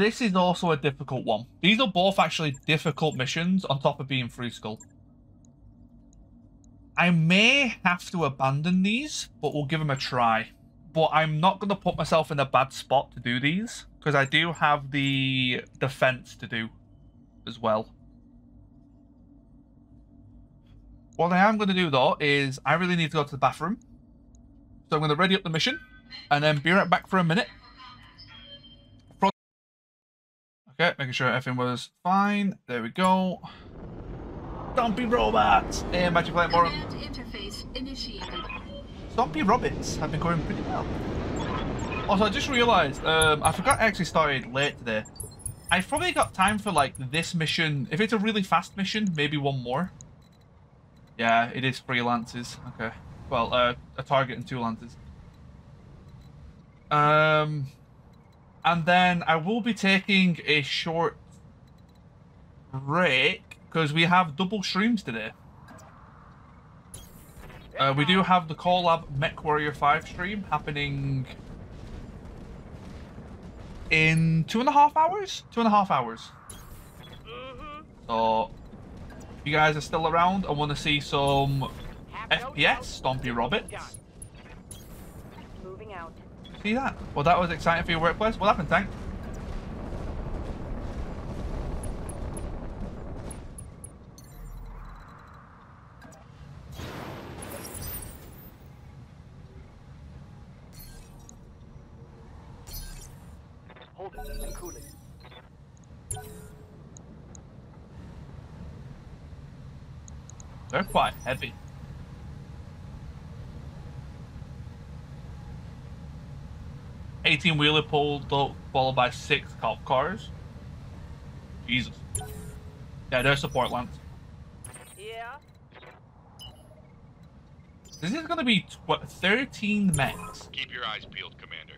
This is also a difficult one. These are both actually difficult missions on top of being free skull. I may have to abandon these, but we'll give them a try. But I'm not going to put myself in a bad spot to do these, because I do have the defense to do as well. What I am going to do, though, is I really need to go to the bathroom. So I'm going to ready up the mission, and then be right back for a minute. Okay, making sure everything was fine. There we go. Stompy robots! And magic light more. Interface initiated. Stompy robots have been going pretty well. Also, I just realized, I forgot I actually started late today. I've probably got time for, like, this mission. If it's a really fast mission, maybe one more. Yeah, it is 3 lances. Okay. Well, a target and 2 lances. And then I will be taking a short break because we have double streams today. We do have the Collab Mech Warrior 5 stream happening in 2.5 hours? 2.5 hours. So, if you guys are still around and want to see some FPS, Stompy Robots. Moving out. See that? Well, that was exciting for your workplace. What happened, Tank? Hold it and cool it. They're quite heavy. $18-wheeler pulled up, followed by 6 cop cars. Jesus. Yeah, they're support lance. Yeah. This is going to be 13 mechs. Keep your eyes peeled, Commander.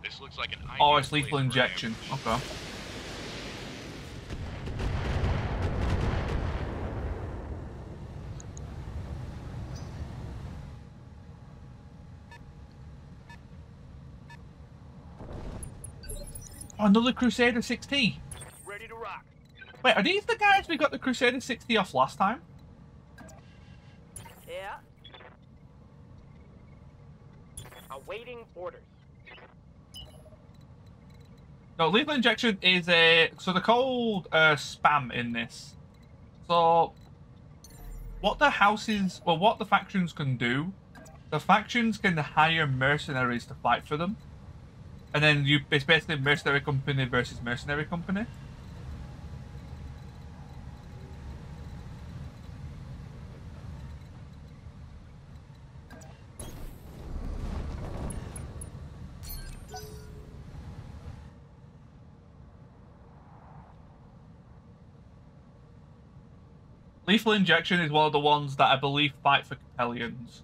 This looks like an Oh, it's lethal injection. Okay. Oh, another Crusader 6T. Ready to rock. Wait, are these the guys we got the Crusader 6T off last time? Yeah. Awaiting orders. No, lethal injection is a... So they're called spam in this. So, what the houses... Well, what the factions can do, the factions can hire mercenaries to fight for them. And then it's basically mercenary company versus mercenary company. Lethal injection is one of the ones that I believe fight for Capellians.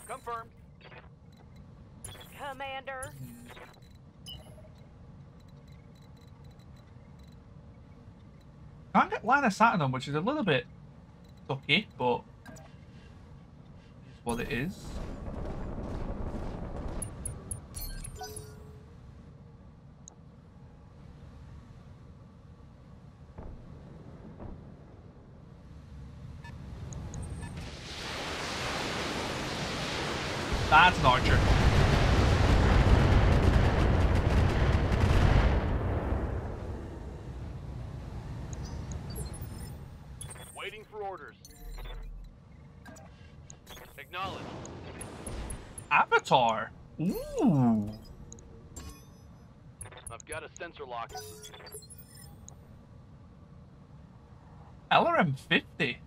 Confirmed. Commander. Can't get line of sight on them, which is a little bit sucky, but it's what it is. That's an archer. Waiting for orders. Acknowledged. Avatar. Ooh. I've got a sensor lock. LRM 50.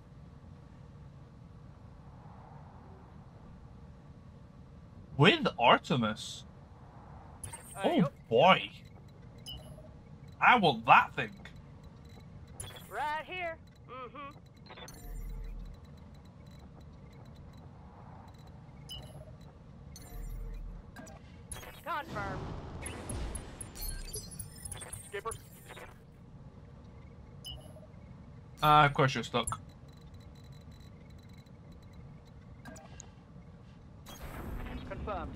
With Artemis. Oh boy. I want that thing. Right here. Mm-hmm. Confirmed. Skipper. Of course you're stuck. Confirmed.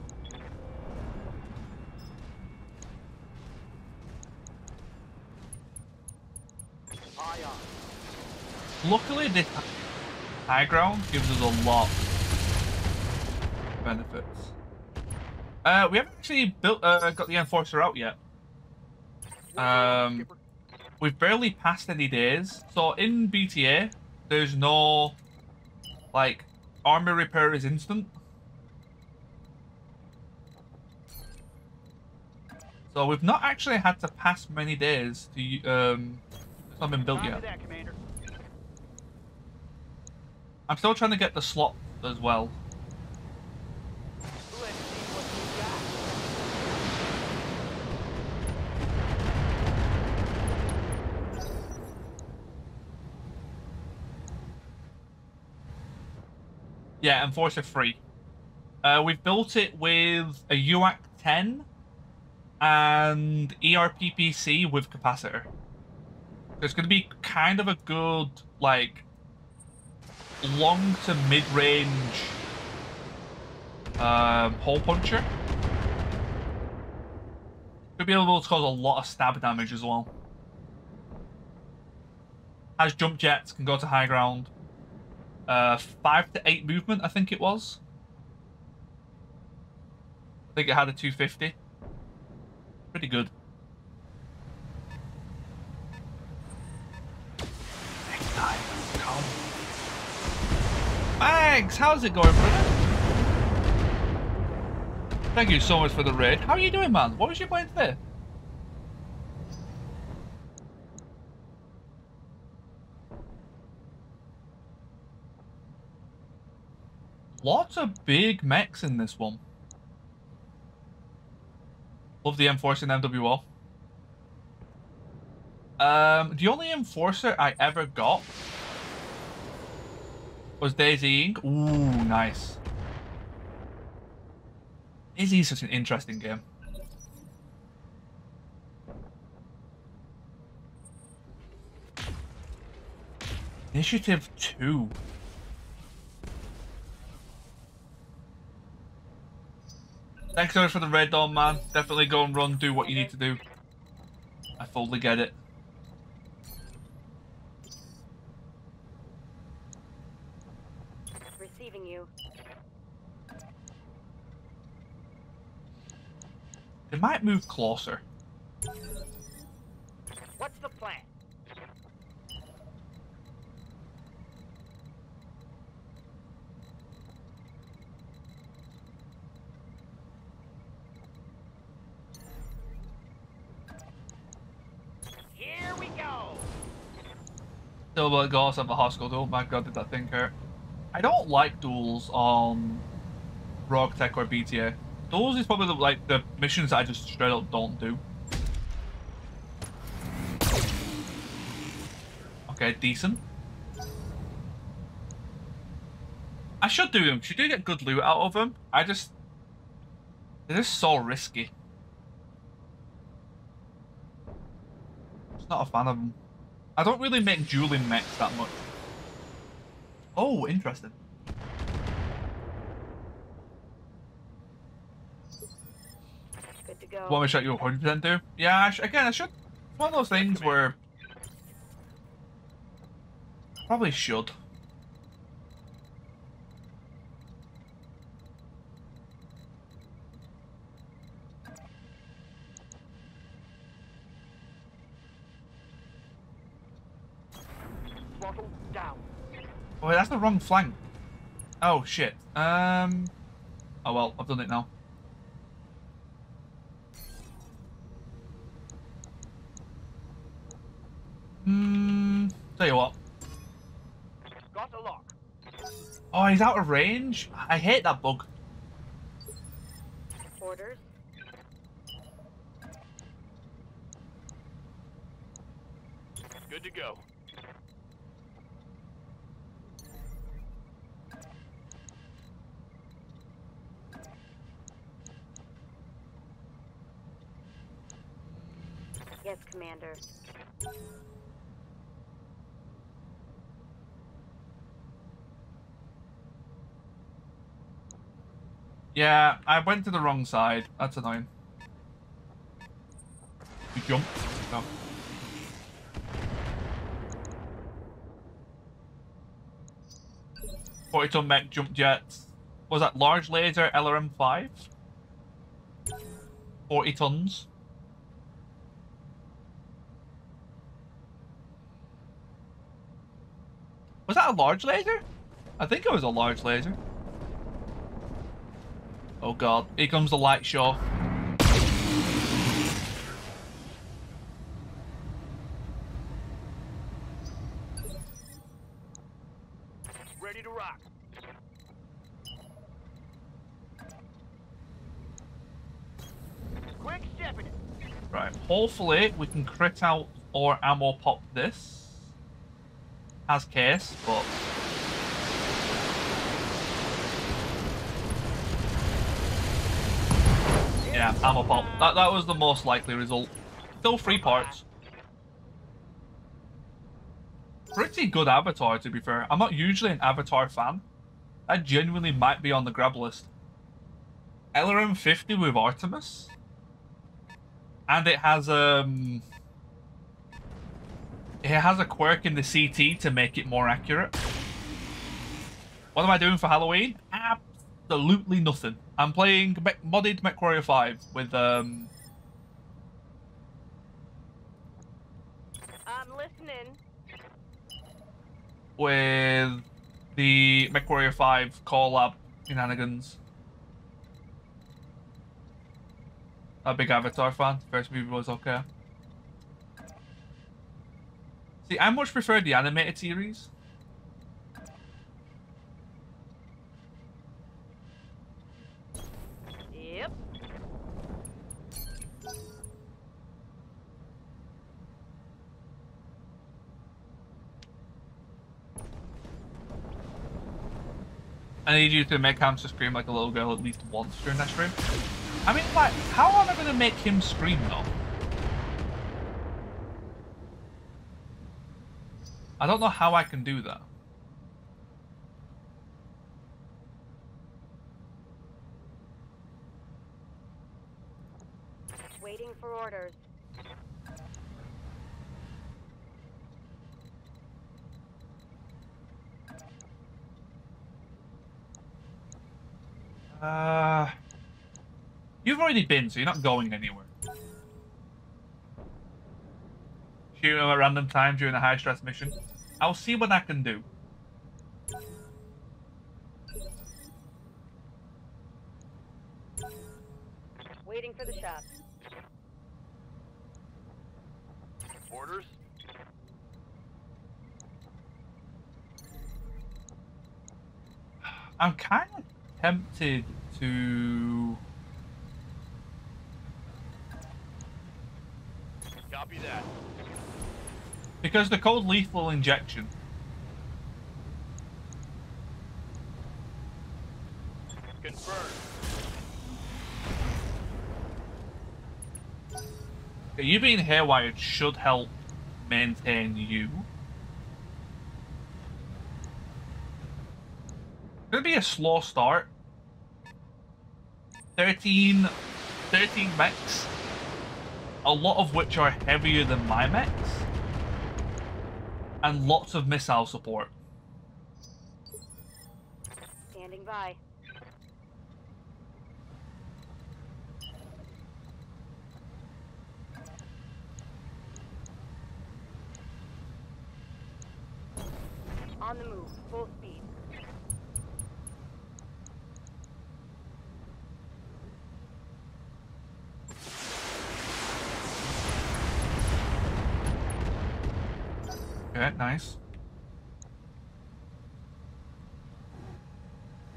Aye, aye. Luckily, this high ground gives us a lot of benefits. We haven't actually got the Enforcer out yet. We've barely passed any days. So in BTA, there's no, like, armor repair is instant. So we've not actually had to pass many days to, it's not been built Copy yet. that, Commander. I'm still trying to get the slot as well. Let's see what we got. Yeah, Enforcer 3. We've built it with a UAC 10 and ERPPC with capacitor. It's going to be kind of a good, like, long to mid-range hole puncher. Could be able to cause a lot of stab damage as well. Has jump jets, can go to high ground. 5 to 8 movement, I think it was. I think it had a 250. Pretty good. Next time, come. Mags, how's it going, brother? Thank you so much for the raid. How are you doing, man? What was you playing today? Lots of big mechs in this one. Love the Enforcer and MWO. The only Enforcer I ever got was Daisy Inc. Ooh, nice. Daisy is such an interesting game. Initiative 2. Thanks so much for the red dawn, man. Definitely go and run, do what you need to do. I fully get it. Receiving you. They might move closer. What's the plan? Here we go. Still will go have a hostile duel. My god, did that thing hurt. I don't like duels on Battletech or BTA. Duels is probably the missions that I just straight up don't do. Okay, decent. I should do them. You do get good loot out of them. They're just so risky. Just not a fan of them. I don't really make dueling mechs that much. Oh, interesting. Good to go. Want me to shut you 100% do? Yeah, again, I should. It's one of those things where probably should. Throttle down. Oh, wait, that's the wrong flank. Oh shit. Oh well, I've done it now. Tell you what. Got the lock. Oh, he's out of range? I hate that bug. Orders. Good to go. Yes, Commander. Yeah, I went to the wrong side. That's annoying. You jump? No. Forty-ton mech jump jets. Was that large laser LRM-5? 40 tons. Was that a large laser? I think it was a large laser. Oh god, here comes the light show. Ready to rock. Quick stepping it. Right, hopefully we can crit out or ammo pop this. As case, but... yeah, ammo pop. That was the most likely result. Still 3 parts. Pretty good avatar, to be fair. I'm not usually an avatar fan. I genuinely might be on the grab list. LRM 50 with Artemis. And it has a quirk in the CT to make it more accurate. What am I doing for Halloween? Absolutely nothing. I'm playing modded MechWarrior 5 with I'm listening. with the MechWarrior 5 collab shenanigans. A big Avatar fan. First movie was okay. See, I much prefer the animated series. Yep. I need you to make Hamster scream like a little girl at least once during that stream. I mean, like, how am I going to make him scream, though? I don't know how I can do that. Waiting for orders. You've already been, so you're not going anywhere. Shoot him at random time during a high-stress mission. I'll see what I can do. Waiting for the shot. Orders? I'm kind of tempted to... Copy that. because the cold lethal injection. Confirmed. You being hairwired should help maintain you. It's gonna be a slow start. 13 mechs, a lot of which are heavier than my mechs, and lots of missile support. Standing by. On the move, full speed. Okay, nice.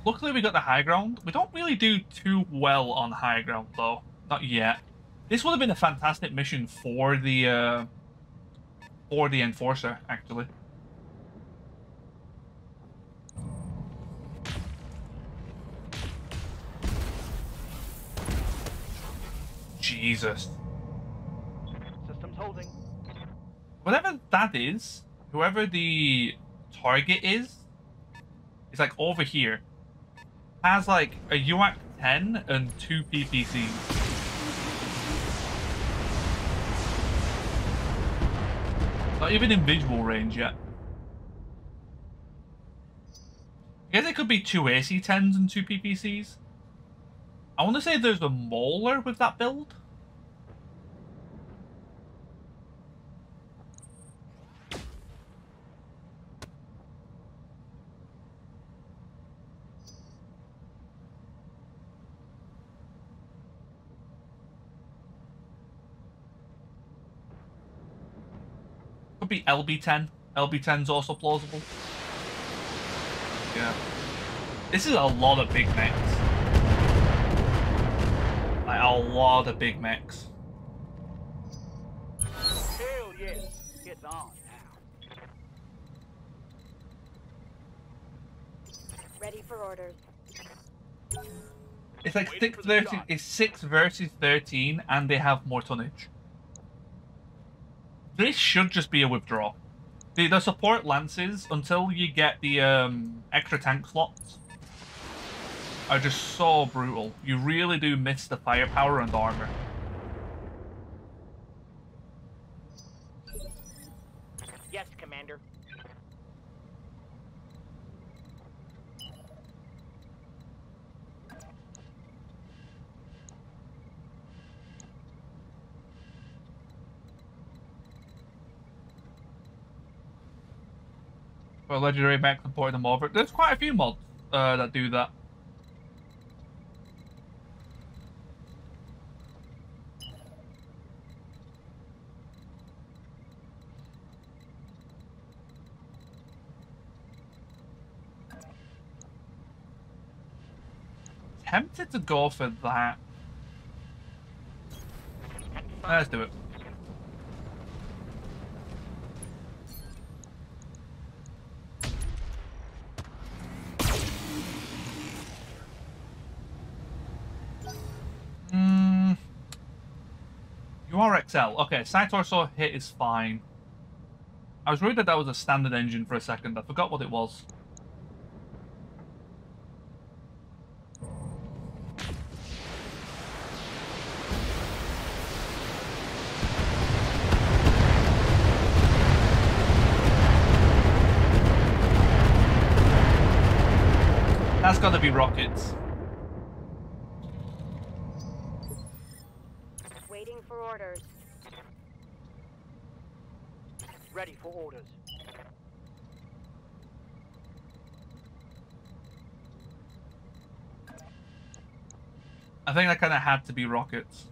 Luckily we got the high ground. We don't really do too well on high ground though. Not yet. This would have been a fantastic mission for the Enforcer, actually. Jesus. Systems holding. Whatever that is, whoever the target is like over here. Has like a UAC 10 and 2 PPCs. Not even in visual range yet. I guess it could be 2 AC-10s and 2 PPCs. I want to say there's a Mauler with that build. Could be LB10. LB10's also plausible. Yeah. This is a lot of big mechs. Like, a lot of big mechs. Hell yes. It's on now. Ready for orders. It's like Waiting 6 for the versus, shot. it's 6 versus 13, and they have more tonnage. This should just be a withdraw. The support lances, until you get the extra tank slots, are just so brutal. You really do miss the firepower and armor. Yes, Commander. For legendary mechs and porting them over. There's quite a few mods that do that. Tempted to go for that. Let's do it. URXL. Okay, side torso hit is fine. I was worried that that was a standard engine for a second. I forgot what it was. That's got to be rockets. Waiting for orders. Ready for orders. I think that kind of had to be rockets.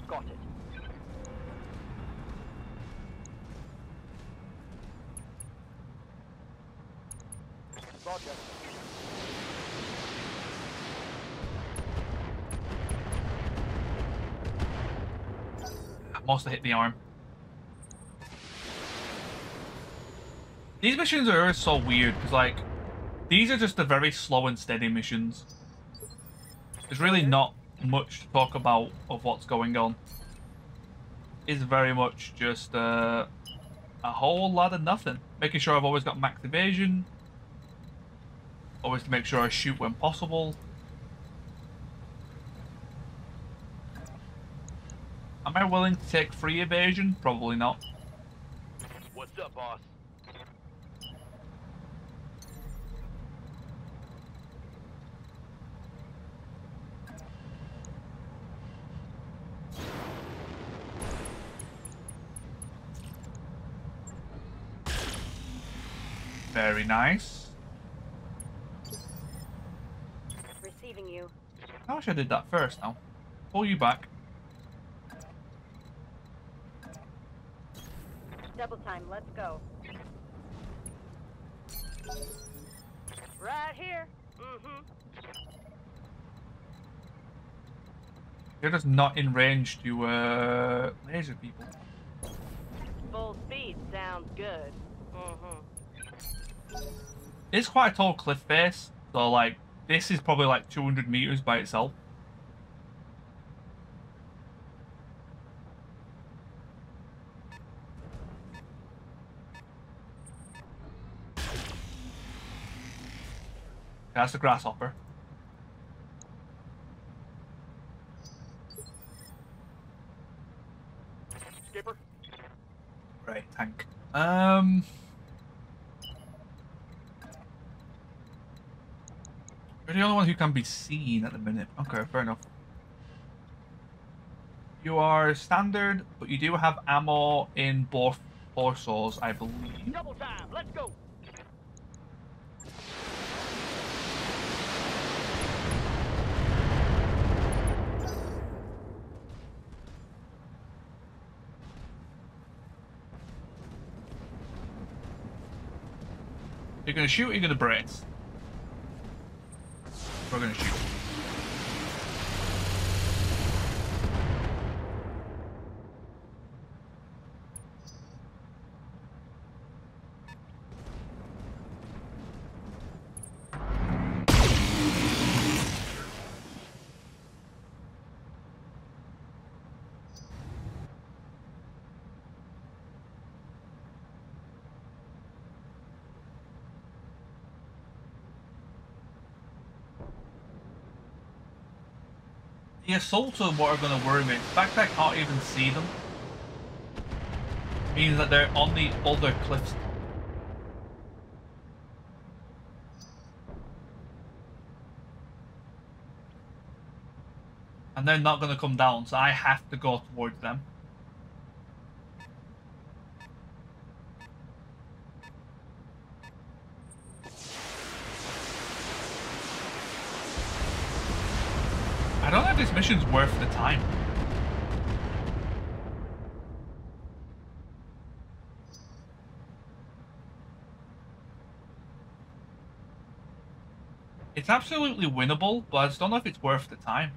Got it. Roger. Must have hit the arm. These missions are so weird because, like, these are just the very slow and steady missions. There's really not much to talk about of what's going on. It's very much just a whole lot of nothing. Making sure I've always got max evasion. Always to make sure I shoot when possible. Am I willing to take free evasion? Probably not. What's up, boss? Very nice. Receiving you. I wish I did that first now. Pull you back. Double time, let's go. Right here. Mm-hmm. You're just not in range to laser people. Full speed sounds good. Mm-hmm. It's quite a tall cliff face, so like this is probably like 200 meters by itself. That's the grasshopper. Skipper. Right, tank. You're the only one who can be seen at the minute. Okay, fair enough. You are standard, but you do have ammo in both torsos, I believe. Double time. Let's go. You're gonna shoot, you're gonna brace. We're gonna shoot. The assaults are what are going to worry me. The fact that I can't even see them means that they're on the other cliffs. And they're not going to come down, so I have to go towards them. I don't know if this mission's worth the time. It's absolutely winnable, but I just don't know if it's worth the time.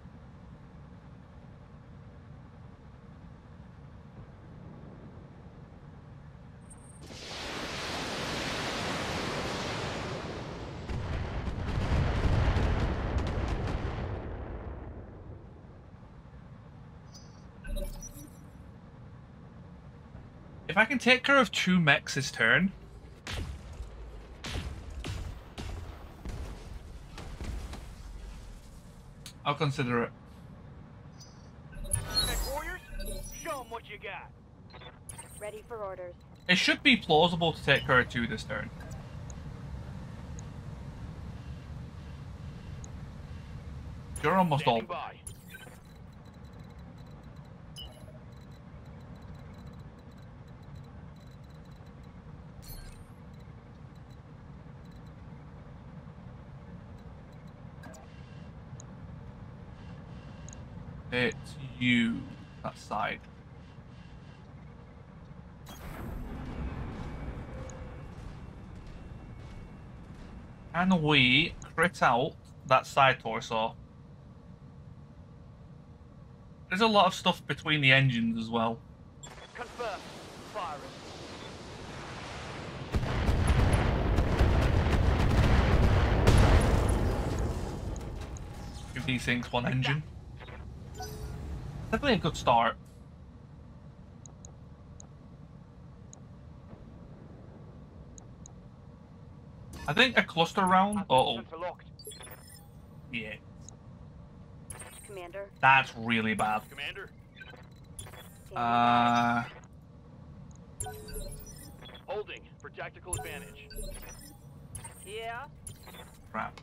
If I can take care of 2 mechs this turn, I'll consider it. Tech warriors, show them what you got. Ready for orders. It should be plausible to take care of 2 this turn. You're almost all. Standing by. It's you, that side. Can we crit out that side torso? There's a lot of stuff between the engines as well. Confirm. Firing. Give these things 1 engine. Definitely a good start. I think a cluster round. Uh-oh. Sensor locked. Yeah. Commander. That's really bad. Commander, holding for tactical advantage. Yeah. Crap.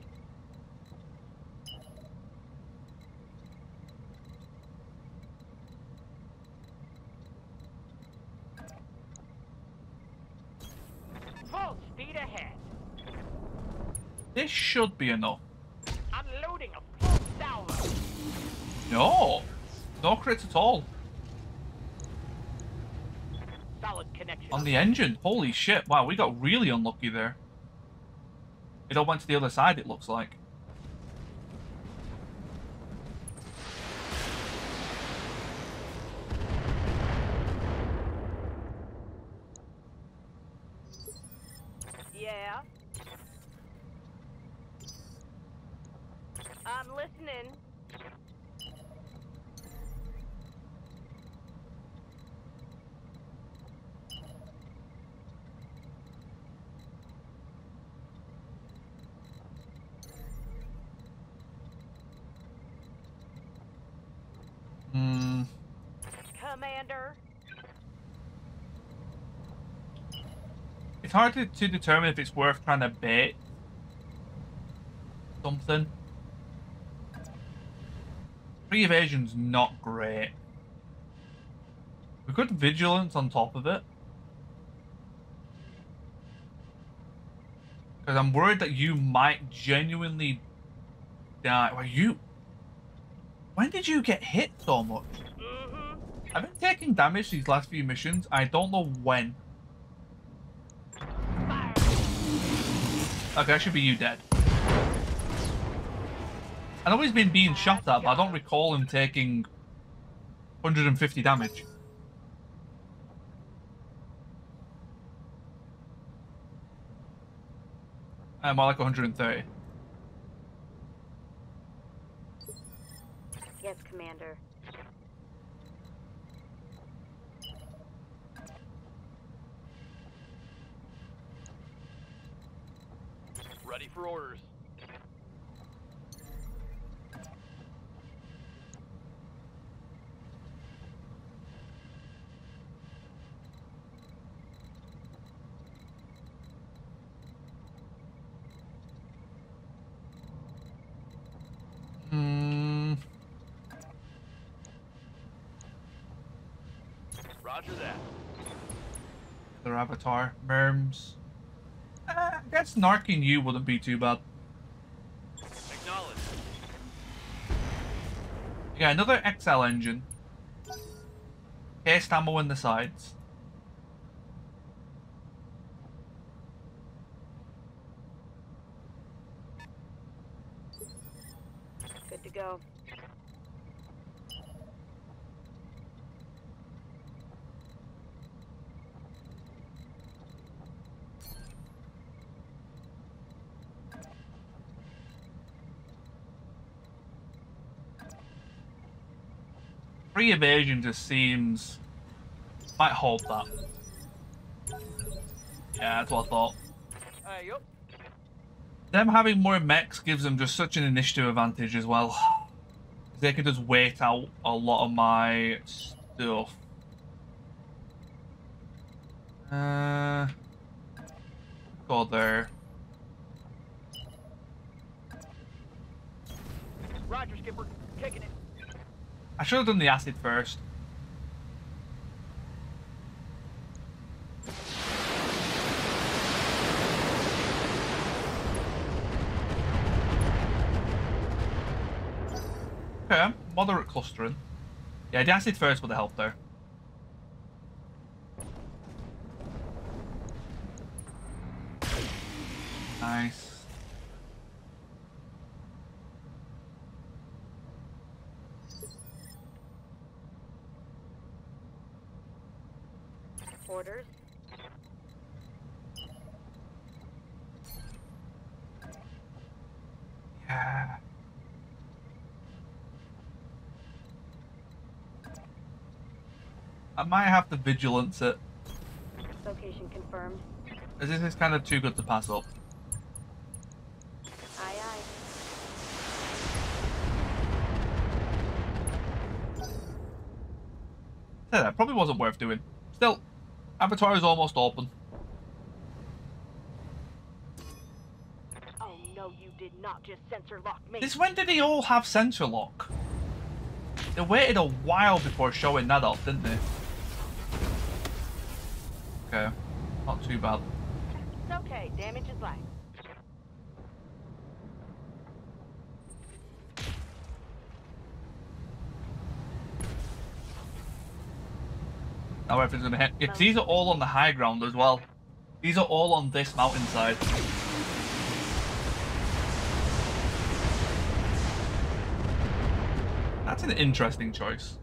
Full speed ahead. This should be enough. Unloading a full salvo. No. No crits at all. Solid connection. On the engine. Holy shit. Wow, we got really unlucky there. It all went to the other side, it looks like. Yeah. I'm listening. Commander. It's hard to determine if it's worth trying to bait something. 3 evasion's not great. We've got vigilance on top of it. Because I'm worried that you might genuinely die. Well, when did you get hit so much? I've been taking damage these last few missions. I don't know when. Okay, that should be you dead. I know he's been being shot at, but I don't recall him taking 150 damage. More like 130. Yes, Commander. Ready for orders. Roger that. Their avatar. Merms. I guess narking you wouldn't be too bad. Acknowledged. Yeah, another XL engine. Cased ammo in the sides. Good to go. Free evasion just seems... Might hold that. Yeah, that's what I thought. Yup. Them having more mechs gives them just such an initiative advantage as well. They can just wait out a lot of my stuff. Go there. Roger, Skipper. Taking it. I should have done the acid first. Okay, moderate clustering. Yeah, the acid first would have helped there. Nice. Orders. Yeah. I might have to vigilance it, Location confirmed. as this is kind of too good to pass up. Aye, aye. Yeah, that probably wasn't worth doing. Still, Avatar is almost open. Oh no, you did not just sensor lock me. Since when did they all have sensor lock? They waited a while before showing that up, didn't they? Okay, not too bad. It's okay, damage is light. Now everything's gonna hit. Yeah, 'cause these are all on the high ground as well. These are all on this mountainside. That's an interesting choice.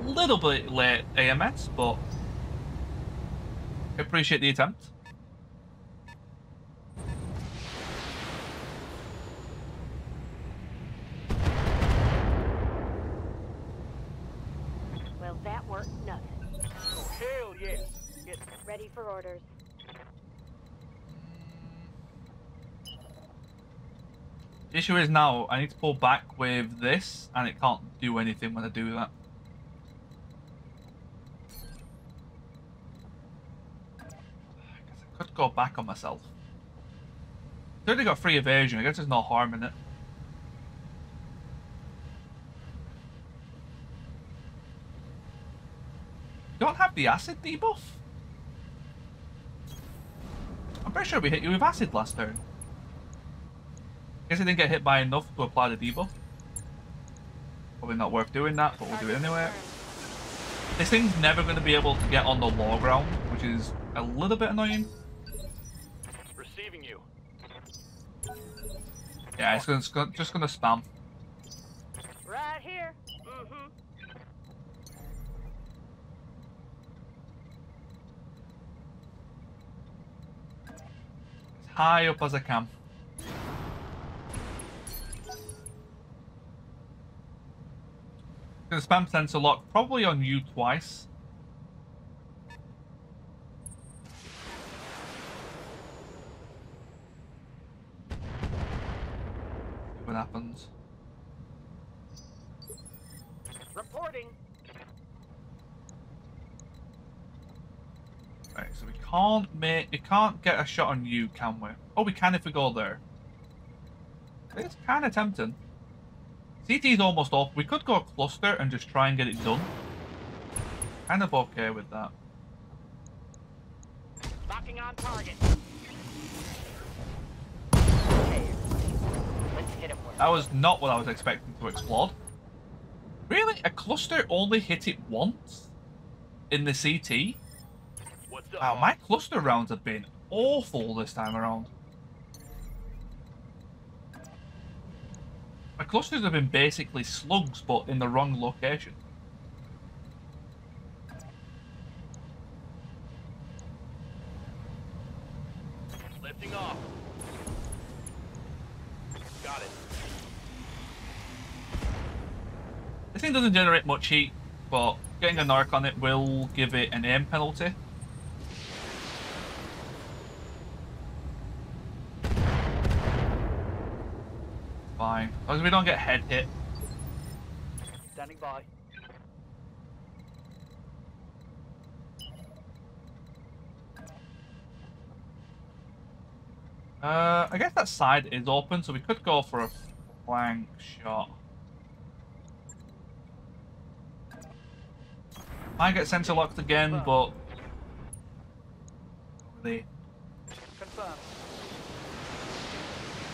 Little bit late AMS, but I appreciate the attempt. that weren't nothing. Oh, hell yeah. Get Ready for orders. The issue is now I need to pull back with this, and it can't do anything when I do that. I guess I could go back on myself. I've already got free evasion. I guess there's no harm in it. You don't have the acid debuff? I'm pretty sure we hit you with acid last turn. Guess I didn't get hit by enough to apply the debuff. Probably not worth doing that, but we'll do it anyway. This thing's never going to be able to get on the low ground, which is a little bit annoying. Receiving you. Yeah, it's just going to spam. Right here. Mm-hmm. As high up as I can. Gonna spam sensor lock probably on you twice. See what happens. reporting. Right, so we can't get a shot on you, can we? Oh, we can if we go there. It's kind of tempting. CT's almost off. We could go cluster and just try and get it done. Kind of okay with that. Locking on target. Okay, let's hit him where. That was not what I was expecting to explode. Really? A cluster only hit it once? In the CT? What's up? Wow, my cluster rounds have been awful this time around. My clusters have been basically slugs, but in the wrong location. Lifting off. Got it. This thing doesn't generate much heat, but getting a narc on it will give it an aim penalty. Fine. As long as we don't get head hit. Standing by. I guess that side is open, so we could go for a flank shot. Might get center locked again, but Confirmed.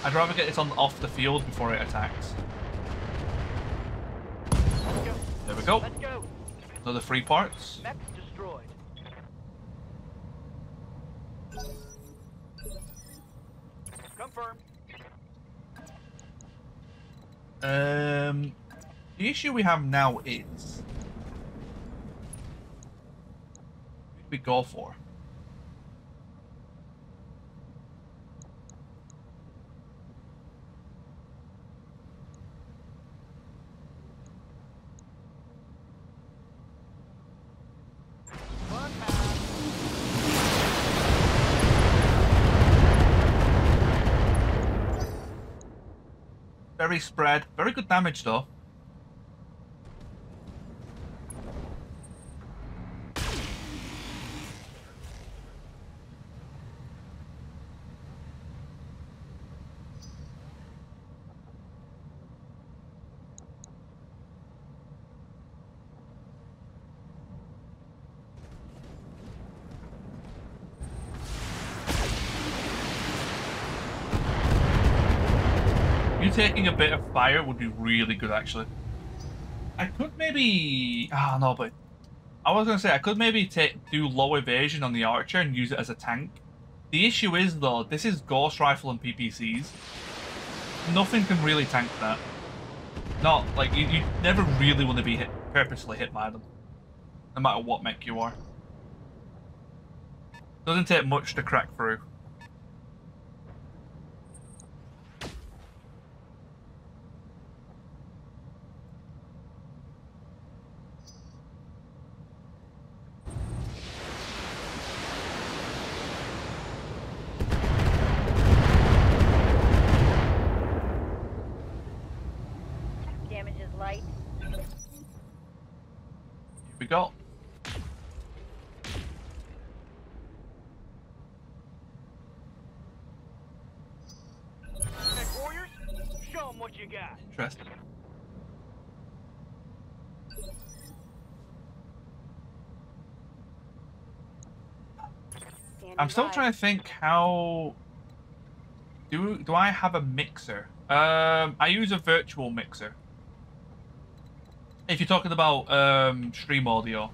I'd rather get it on off the field before it attacks. Let's go. There we go. Let's go. Another 3 parts. Mechs destroyed. Confirmed. The issue we have now is who do we go for? Fun pass. Very spread, very good damage though. You taking a bit of fire would be really good, actually. I could maybe... Ah, no, but... I was going to say, I could maybe do low evasion on the archer and use it as a tank. The issue is, though, this is Ghost Rifle and PPCs. Nothing can really tank that. Not, like, you never really want to be purposely hit by them. No matter what mech you are. Doesn't take much to crack through. damage is light. Here we go. Tech warriors, show them what you got. Interesting. I'm still trying to think how... Do I have a mixer? I use a virtual mixer. If you're talking about stream audio.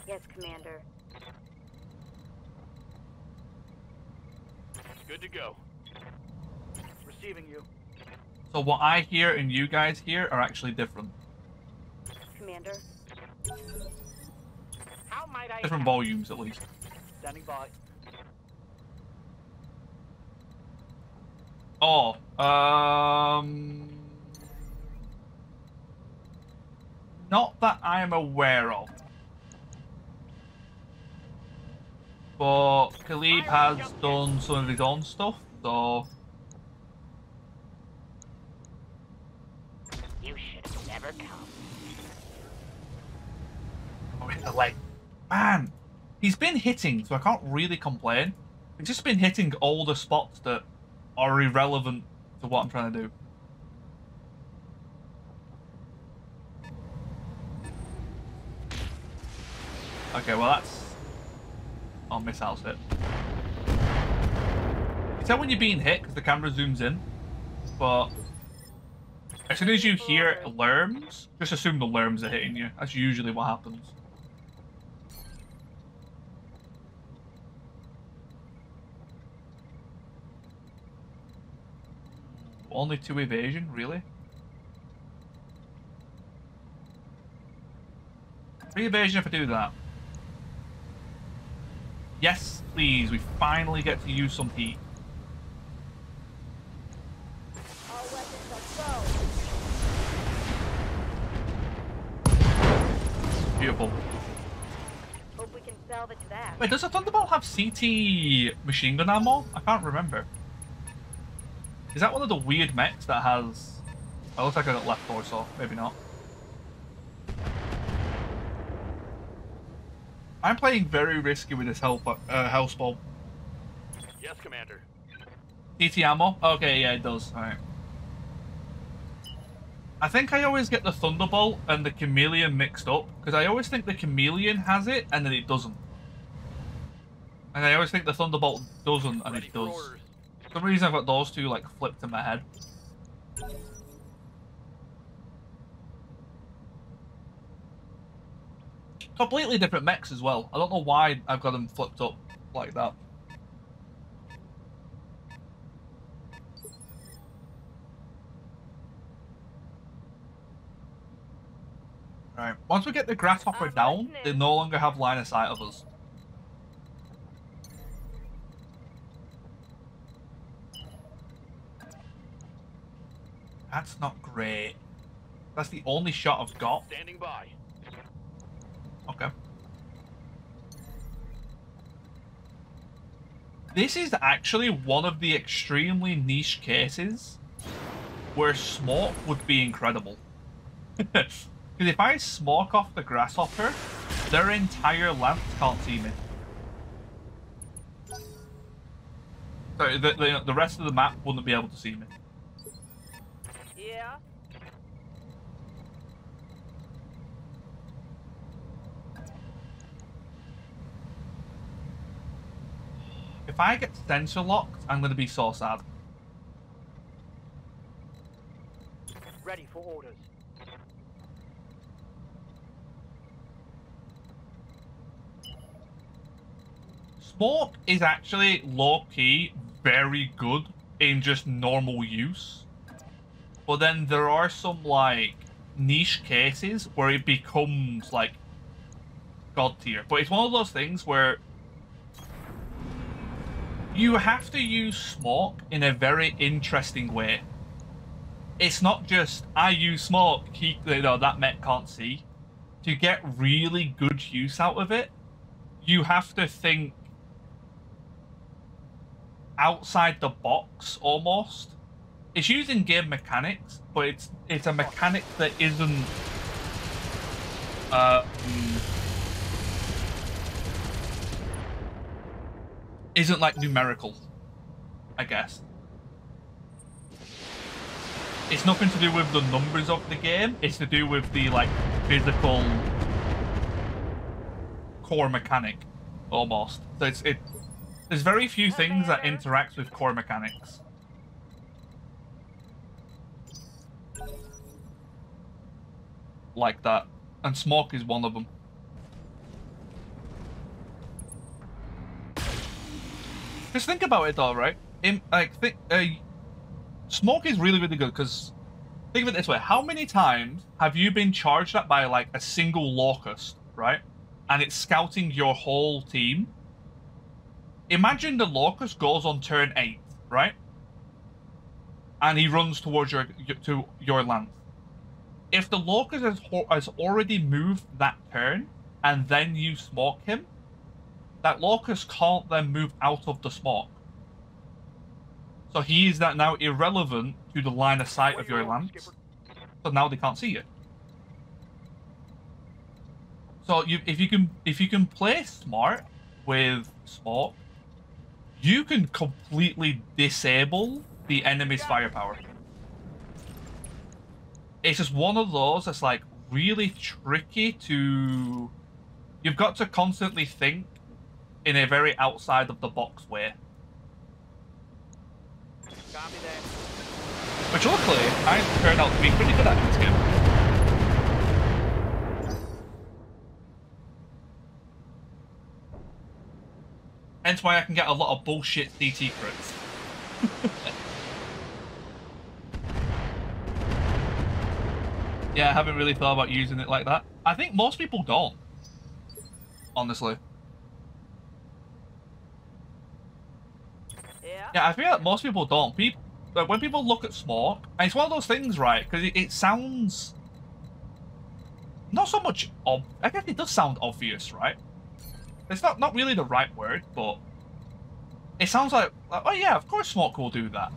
Yes, Commander. Good to go. Receiving you. So what I hear and you guys hear are actually different. Commander. How might I Different help? volumes, at least. Standing by. Oh, not that I am aware of. But Khalid has done some of his own stuff, so... You should have never come. Oh, hit the leg. Man, he's been hitting, so I can't really complain. He's just been hitting all the spots that are irrelevant to what I'm trying to do. Okay, well that's... I'll miss out it. You tell when you're being hit because the camera zooms in, but as soon as you hear lerms, just assume the lerms are hitting you. That's usually what happens. Only 2 evasion, really? 3 evasion if I do that. Yes, please. We finally get to use some heat. All weapons are go. Beautiful. Hope we can salvage that. Wait, does a Thunderbolt have CT machine gun ammo? I can't remember. Is that one of the weird mechs that has... Oh, it looks like I got left torso. Maybe not. I'm playing very risky with this house bolt. Yes, Commander. CT ammo? Okay, yeah, it does. Alright. I think I always get the Thunderbolt and the Chameleon mixed up, because I always think the Chameleon has it, and then it doesn't. And I always think the Thunderbolt doesn't, and Ready it for does. orders. For some reason I've got those two, like, flipped in my head. Completely different mechs as well. I don't know why I've got them flipped up like that. Right. Once we get the Grasshopper I'm down, listening. they no longer have line of sight of us. That's not great. That's the only shot I've got. Standing by. Okay. This is actually one of the extremely niche cases where smoke would be incredible. Because if I smoke off the Grasshopper, their entire lance can't see me. Sorry, the rest of the map wouldn't be able to see me. Yeah. If I get sensor locked, I'm going to be so sad. Ready for orders. Smoke is actually low-key very good in just normal use. But then there are some, like, niche cases where it becomes, like, god tier. But it's one of those things where you have to use smoke in a very interesting way. It's not just, I use smoke, that mech can't see. To get really good use out of it, you have to think outside the box almost. It's used in game mechanics, but it's a mechanic that isn't like numerical, I guess. It's nothing to do with the numbers of the game. It's to do with the like physical core mechanic, almost. So there's very few things that interact with core mechanics. Like that. And smoke is one of them. Just think about it though, right? Smoke is really, really good because think of it this way. How many times have you been charged at by like a single locust, right? And it's scouting your whole team. Imagine the locust goes on turn 8, right? And he runs towards your land. If the locust has already moved that turn, and then you smoke him, that locust can't then move out of the smoke. So he is now irrelevant to the line of sight of your lance. So now they can't see you. So if you can play smart with smoke, you can completely disable the enemy's firepower. It's just one of those that's like really tricky to... You've got to constantly think in a very outside of the box way. Copy that. Which luckily, I turned out to be pretty good at this game. Hence why I can get a lot of bullshit CT crits. Yeah, I haven't really thought about using it like that. I think most people don't. Honestly. Yeah, I feel like most people don't. When people look at smoke, and it's one of those things, right? Because it sounds not so much. I guess it does sound obvious, right? It's not really the right word, but it sounds like, oh yeah, of course smoke will do that.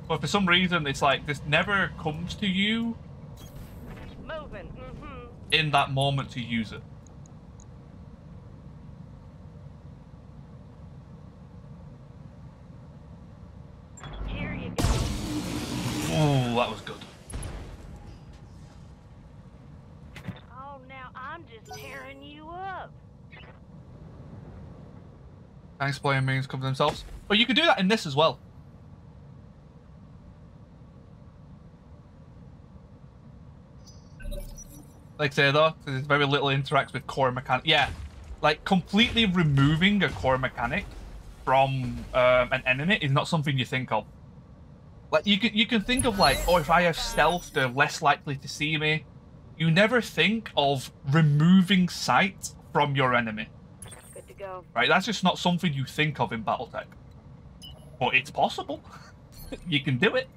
But for some reason, it's like this never comes to you in that moment to use it. Here you go. Oh, that was good. Oh, now I'm just tearing you up. Thanks, playing means cover themselves. But you could do that in this as well. Like I say though, there's very little interacts with core mechanic. Yeah, like completely removing a core mechanic from an enemy is not something you think of. Like you can think of like, oh, if I have stealth, they're less likely to see me. You never think of removing sight from your enemy. Good to go. Right? That's just not something you think of in Battletech. But it's possible. You can do it.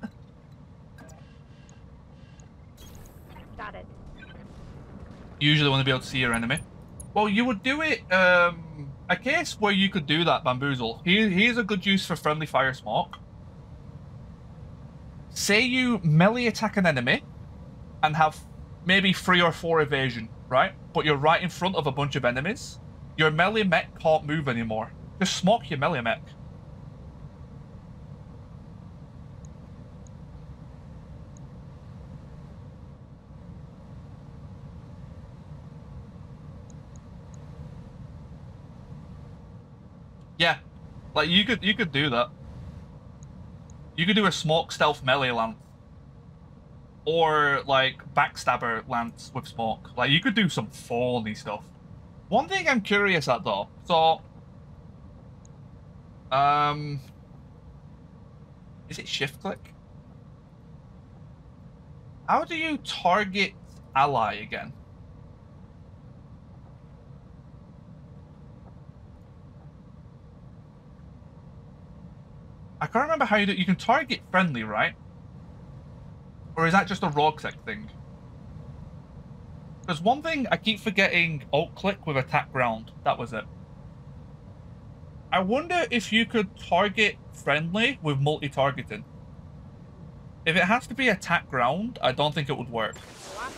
Got it. Usually want to be able to see your enemy. Well, you would do it, a case where you could do that, Bamboozle. Here's a good use for friendly fire smoke. Say you melee attack an enemy and have maybe 3 or 4 evasion, right? But you're right in front of a bunch of enemies. Your melee mech can't move anymore. Just smoke your melee mech. Yeah, like you could do that. You could do a smoke stealth melee lance, or like backstabber lance with smoke. Like you could do some funny stuff. One thing I'm curious at though, so is it shift click? How do you target ally again? I can't remember how you do it. You can target friendly, right? Or is that just a rogue sec thing? There's one thing I keep forgetting alt click with attack ground. That was it. I wonder if you could target friendly with multi-targeting. If it has to be attack ground, I don't think it would work. Locking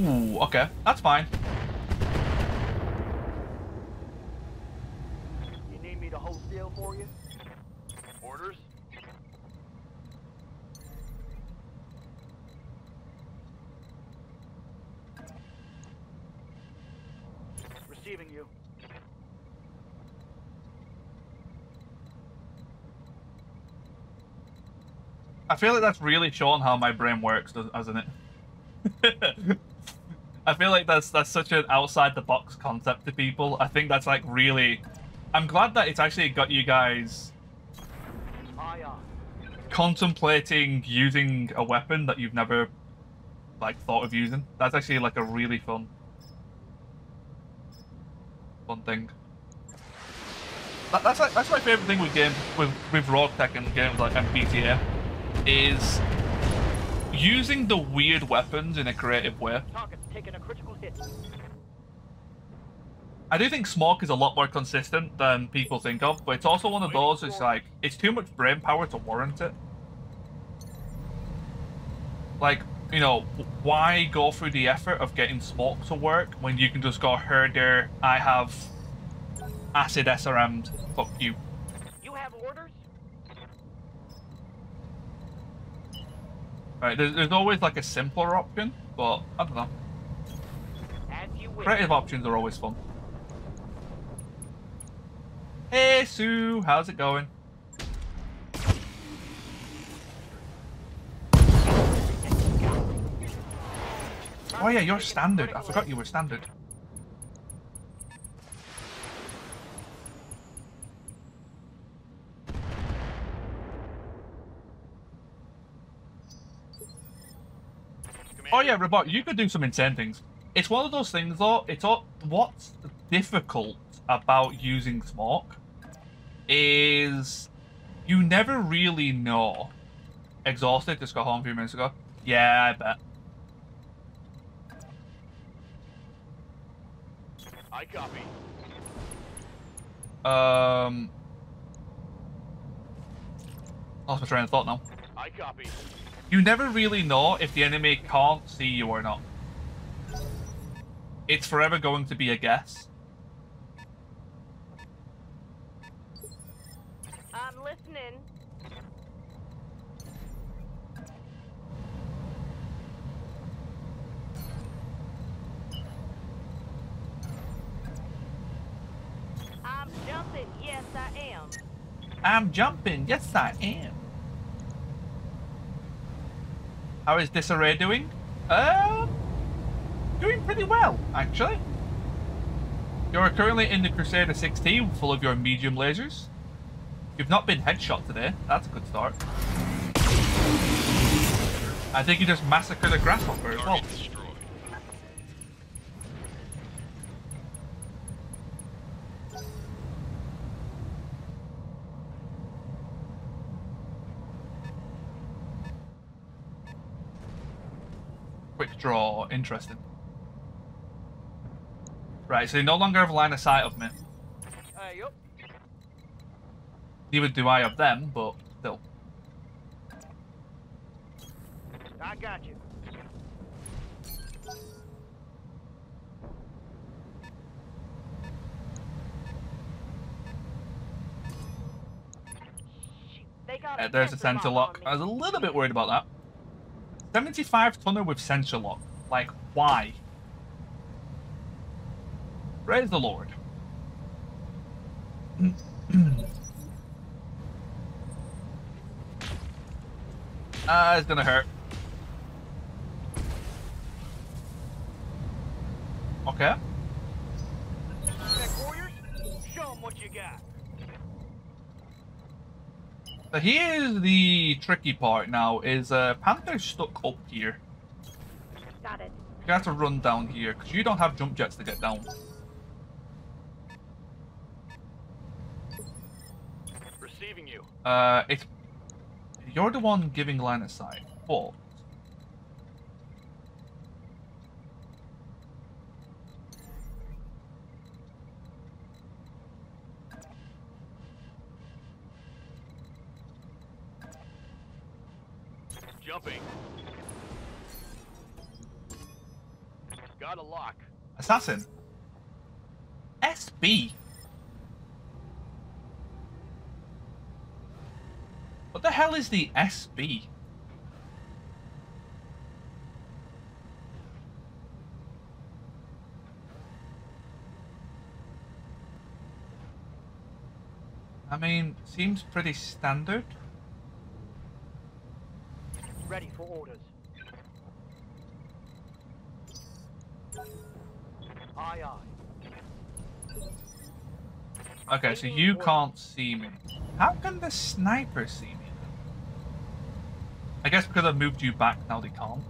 on. Ooh, okay. That's fine. You need me to hold still for you? Orders? Receiving you. I feel like that's really showing how my brain works, hasn't it? I feel like that's such an outside the box concept to people. I think that's like really. I'm glad that it's actually got you guys Eye on. contemplating using a weapon that you've never like thought of using. That's actually like a really fun thing. That's my favorite thing with games with Tech and games like BTA is using the weird weapons in a creative way. Target's taking a critical hit. I do think smoke is a lot more consistent than people think of, but it's also one of those, it's like, it's too much brain power to warrant it. Like, you know, why go through the effort of getting smoke to work when you can just go, herder, I have acid SRM'd, fuck you. You have orders? Right, there's always like a simpler option, but I don't know. As you wish. Creative options are always fun. Hey Sue, how's it going? Oh yeah, you're standard. I forgot you were standard. Oh yeah, Robot, you could do some insane things. It's one of those things though, it's all, what's difficult about using smoke is you never really know. Exhausted, just got home a few minutes ago. Yeah, I bet. I copy. Lost my train of thought now. I copy. You never really know if the enemy can't see you or not. It's forever going to be a guess. I'm listening. I'm jumping. Yes, I am. I'm jumping. Yes, I am. How is Disarray doing? Doing pretty well, actually. You're currently in the Crusader 16, full of your medium lasers. You've not been headshot today. That's a good start. I think you just massacred a grasshopper as well. Target destroyed. Quick draw. Interesting. Right, so you no longer have a line of sight of me. Yup. Neither do I of them, but still. I got you. They got There's a sensor sensor lock. on I me. was a little bit worried about that. 75 tonner with sensor lock. Like, why? Praise the Lord. It's gonna hurt. Okay. Tech warriors, show 'em what you got. So here's the tricky part now, is Panther's stuck up here. Got it. You have to run down here because you don't have jump jets to get down. Receiving you. It's you're the one giving line of sight, but Jumping. Got a lock. assassin. SB. What the hell is the SB? I mean, seems pretty standard. Ready for orders. Aye, aye. Okay, so you can't see me. How can the sniper see me? I guess because I've moved you back, now they can't.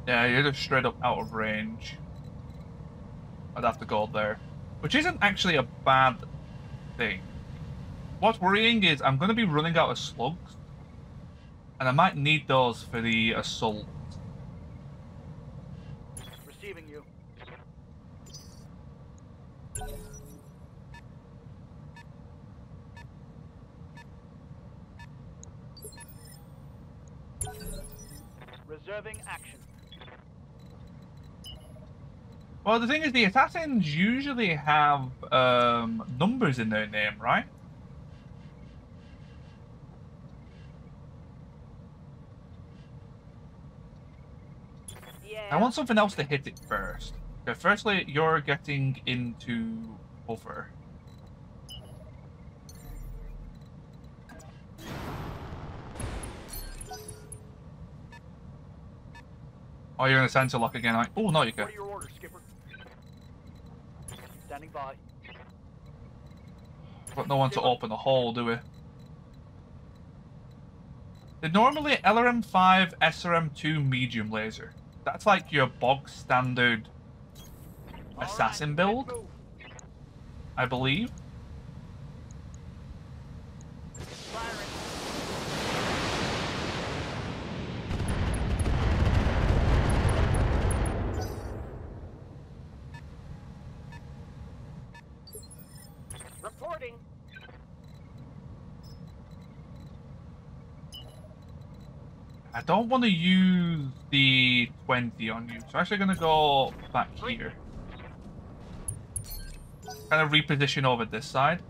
Yeah, you're just straight up out of range. I'd have to go there. Which isn't actually a bad thing. What's worrying is I'm going to be running out of slugs. And I might need those for the assault. Receiving you. Reserving action. Well, the thing is, the assassins usually have numbers in their name, right? Yeah. I want something else to hit it first. Okay, firstly, you're getting into cover. Oh, you're gonna sensor lock again, right? Oh, no, you can. What are your orders, Skipper? Standing by. Got no one to open the hole, do we? They're normally LRM-5, SRM-2 medium laser. That's like your bog standard assassin build, Let's move. I believe. Firing. Reporting. I don't want to use the 20 on you, so I'm actually going to go back here. Kind of reposition over this side.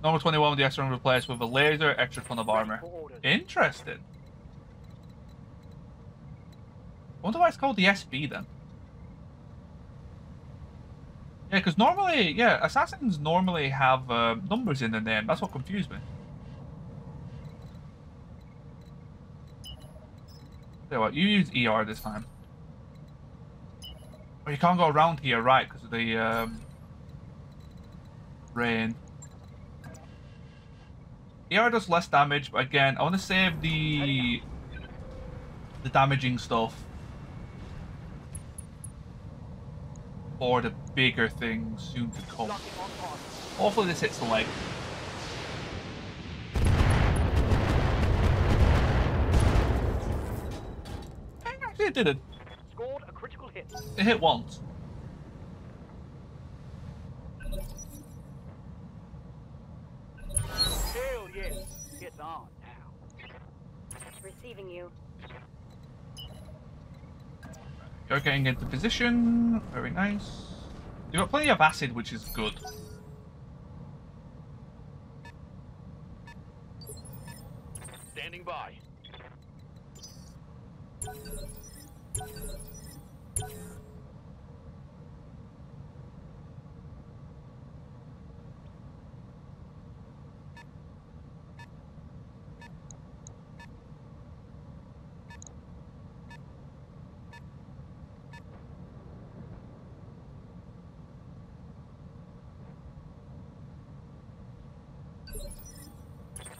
Number 21 with the SRM replaced with a laser, extra ton of armor. For orders. Interesting. I wonder why it's called the SB then. Yeah, because normally, yeah, assassins normally have numbers in their name. That's what confused me. Tell you what, you use ER this time. Oh, you can't go around here, right, because of the rain. ER does less damage, but again, I want to save the damaging stuff for the bigger things soon to come. Locking on target. Hopefully this hits the leg. Actually, it didn't. Scored a critical hit. It hit once. Hell yes. It's on now. Receiving you. You're getting into position. Very nice. You've got plenty of acid, which is good. Standing by.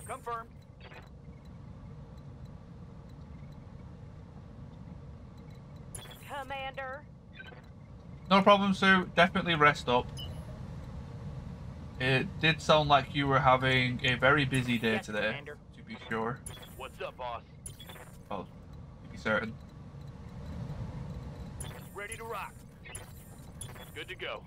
Confirmed. Commander. No problem, Sue. Definitely rest up. It did sound like you were having a very busy day Yes, today, Commander. to be sure. What's up, boss? Well, to be certain. Ready to rock. Good to go.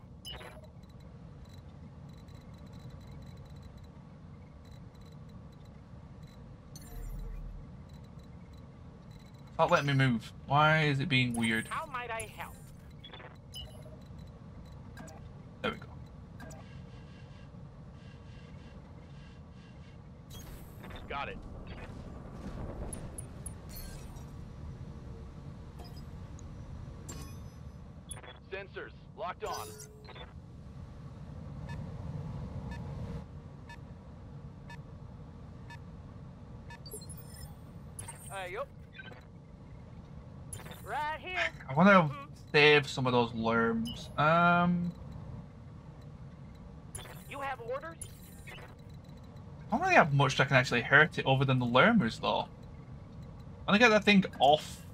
Not letting me move. Why is it being weird? How might I help? There we go. Got it. Sensors locked on. Yup. Right here. I want to save some of those lerms. You have orders? I don't really have much that can actually hurt it other than the lermers, though. I want to get that thing off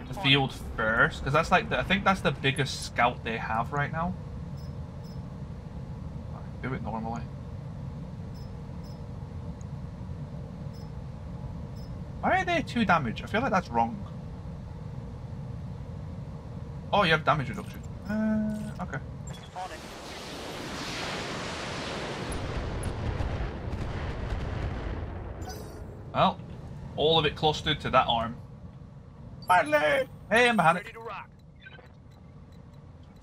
the field first, because that's like I think that's the biggest scout they have right now. Do it normally. Why are they 2 damage? I feel like that's wrong. Oh, you have damage reduction. Okay. On it. Well, all of it clustered to that arm. Finally! Hey, I'm behind it. Ready to rock.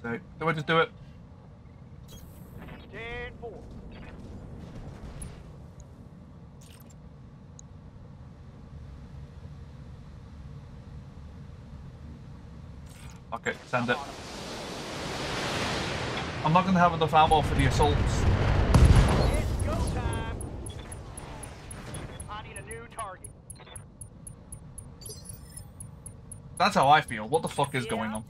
So, do I just do it? 10-4. Okay, send it. I'm not going to have enough ammo for the assaults. It's go time. I need a new target. That's how I feel. What the fuck is going on?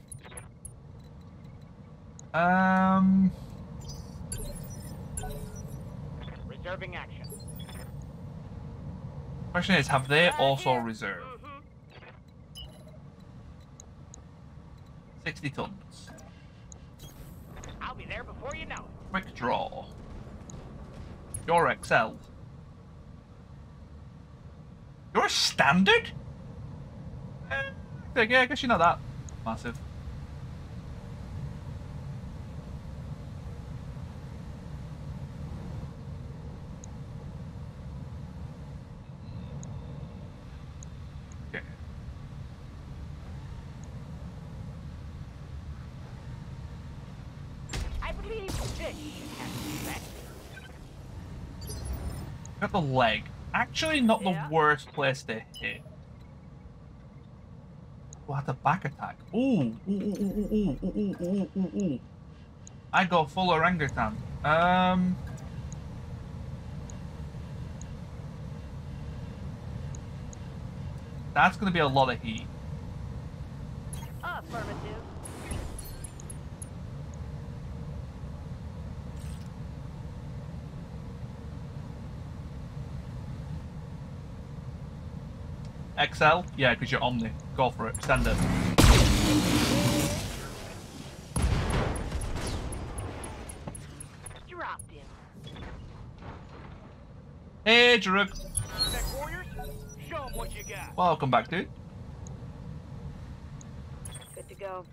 Reserving action. Question is, have they also reserved? 60 tons. I'll be there before you know it. Quick draw. You're XL. You're a standard? Yeah, I guess you're not that massive. Okay. I believe this has that. Got the leg. Actually, not the worst place to hit. What a back attack. Ooh. Ooh. I go full orangutan. That's gonna be a lot of heat. Affirmative. XL? Yeah, because you're Omni. Go for it. Send it. Dropped him. Hey, Jarug. Tech warriors, show 'em what you got. Welcome back, dude. Good to go.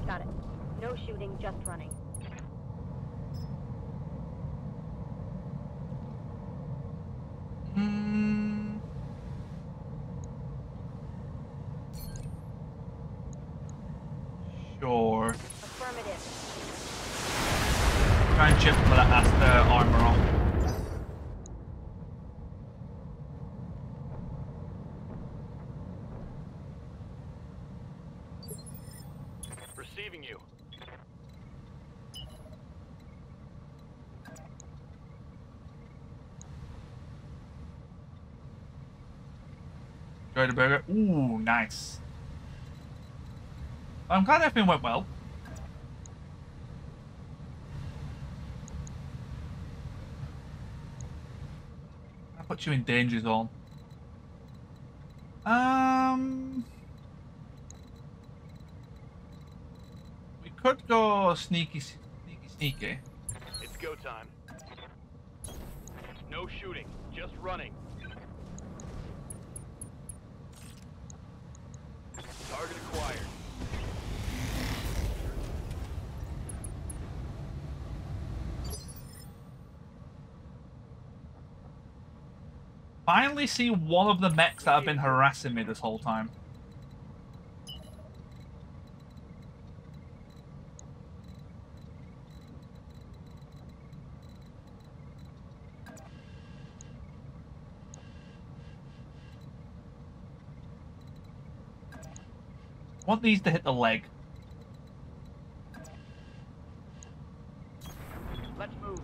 Got it. No shooting, just running. Sure. Affirmative. Try and chip some of that armor off. Receiving you. Enjoy the burger. Ooh, nice. I'm glad everything went well. I put you in danger zone. We could go sneaky. It's go time. No shooting, just running. Target acquired. Finally see one of the mechs that have been harassing me this whole time. I want these to hit the leg. Let's move.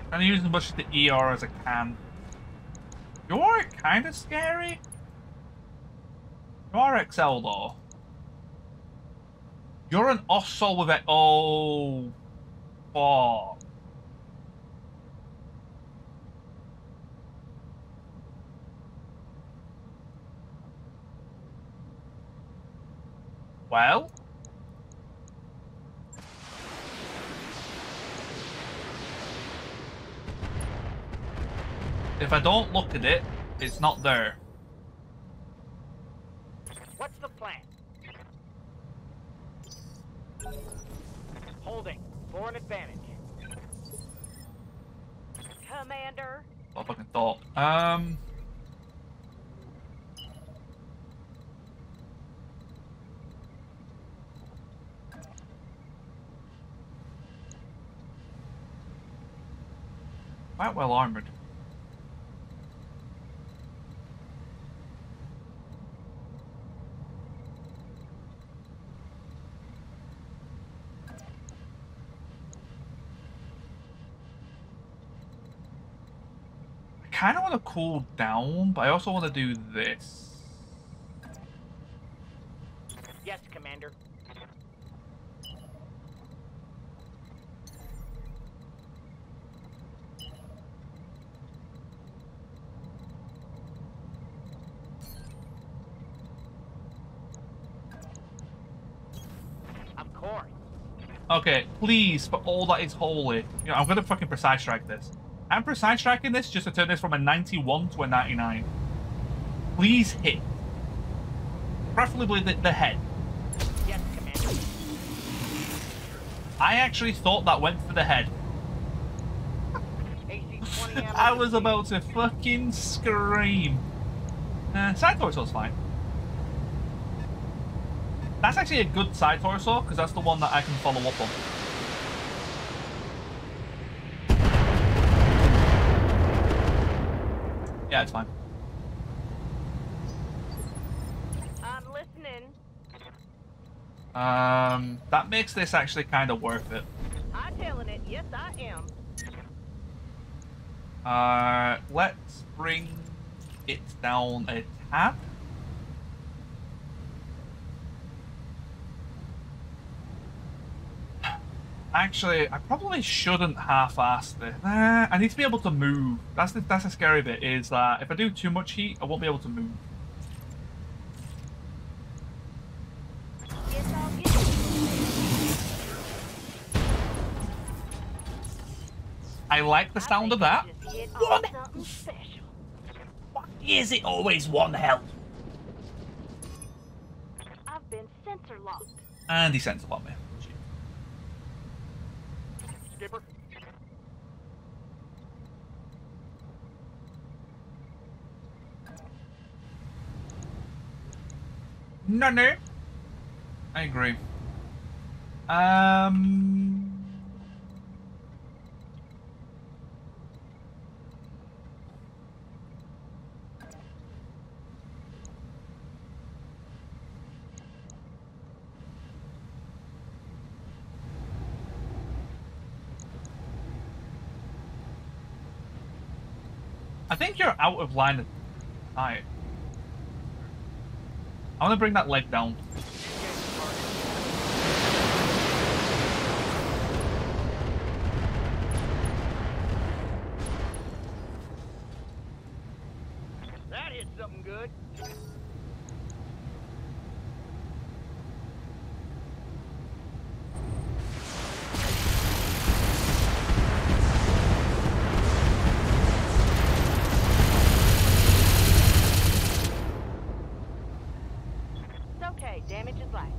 Trying to use as much of the ER as I can. You're kind of scary. You are XL though. You're an Ossol with it. Oh, fuck. Well. If I don't look at it, it's not there. What's the plan? Holding. For an advantage. Commander. What I fucking thought. Quite well armored. I kind of want to cool down, but I also want to do this. Yes, Commander. Of course. Okay, please, for all that is holy. You know, I'm gonna fucking precise strike this. I'm precise striking this just to turn this from a 91 to a 99. Please hit. Preferably the head. Yes, Commander. I actually thought that went for the head. AC-20 ammo. I was about to fucking scream. Side torso's fine. That's actually a good side torso, because that's the one that I can follow up on. Yeah, it's fine. I'm listening. That makes this actually kind of worth it. I'm telling it. Yes, I am. Let's bring it down a tad. Actually, I probably shouldn't half-ass this. I need to be able to move. That's the scary bit, is that if I do too much heat, I won't be able to move. Yes, I'll get it. I like the sound of that. Just hit on What? something special. Why is it always one health? I've been sensor locked. And he sends upon me. Skipper. No. I agree. I think you're out of line of sight. I want to bring that leg down. That hit something good. It's okay. Damage is light.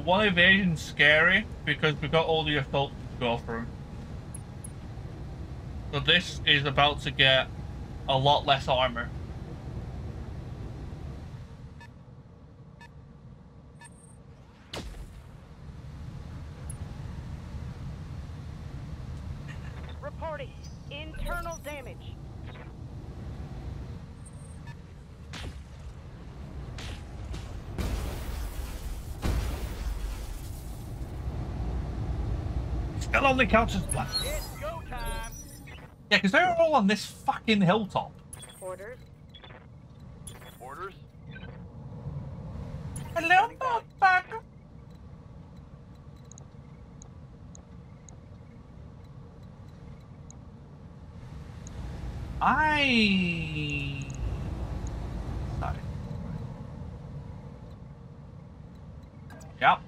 One evasion's scary because we've got all the assaults to go through. So this is about to get a lot less armor. Reporting internal damage. Still only counts as one. It's go time. Yeah, because they're all on this fucking hilltop. Orders. Orders? Hello, motherfucker. Sorry. Yep.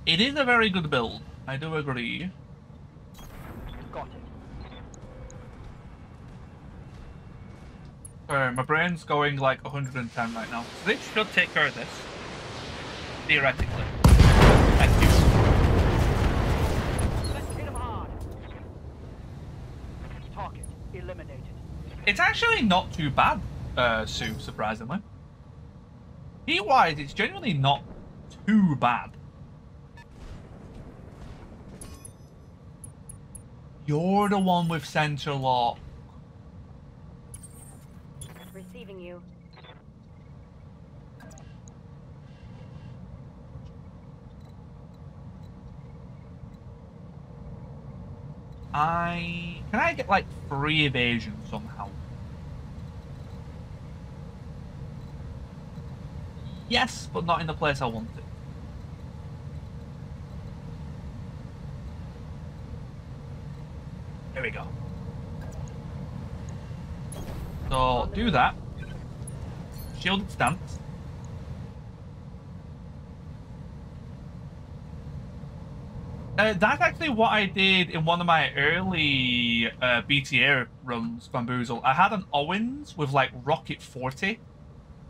It is a very good build. I do agree. Got it. Sorry, my brain's going like 110 right now. So this should take care of this. Theoretically. Thank you. Let's hit him hard. Target eliminated. It's actually not too bad, Sue, surprisingly. Heat-wise, it's genuinely not too bad. You're the one with center lock. Receiving you. Can I get like 3 evasion somehow? Yes, but not in the place I want it. There we go. So do that. Shielded stance. That's actually what I did in one of my early BTA runs, Bamboozle. I had an Owens with like Rocket 40.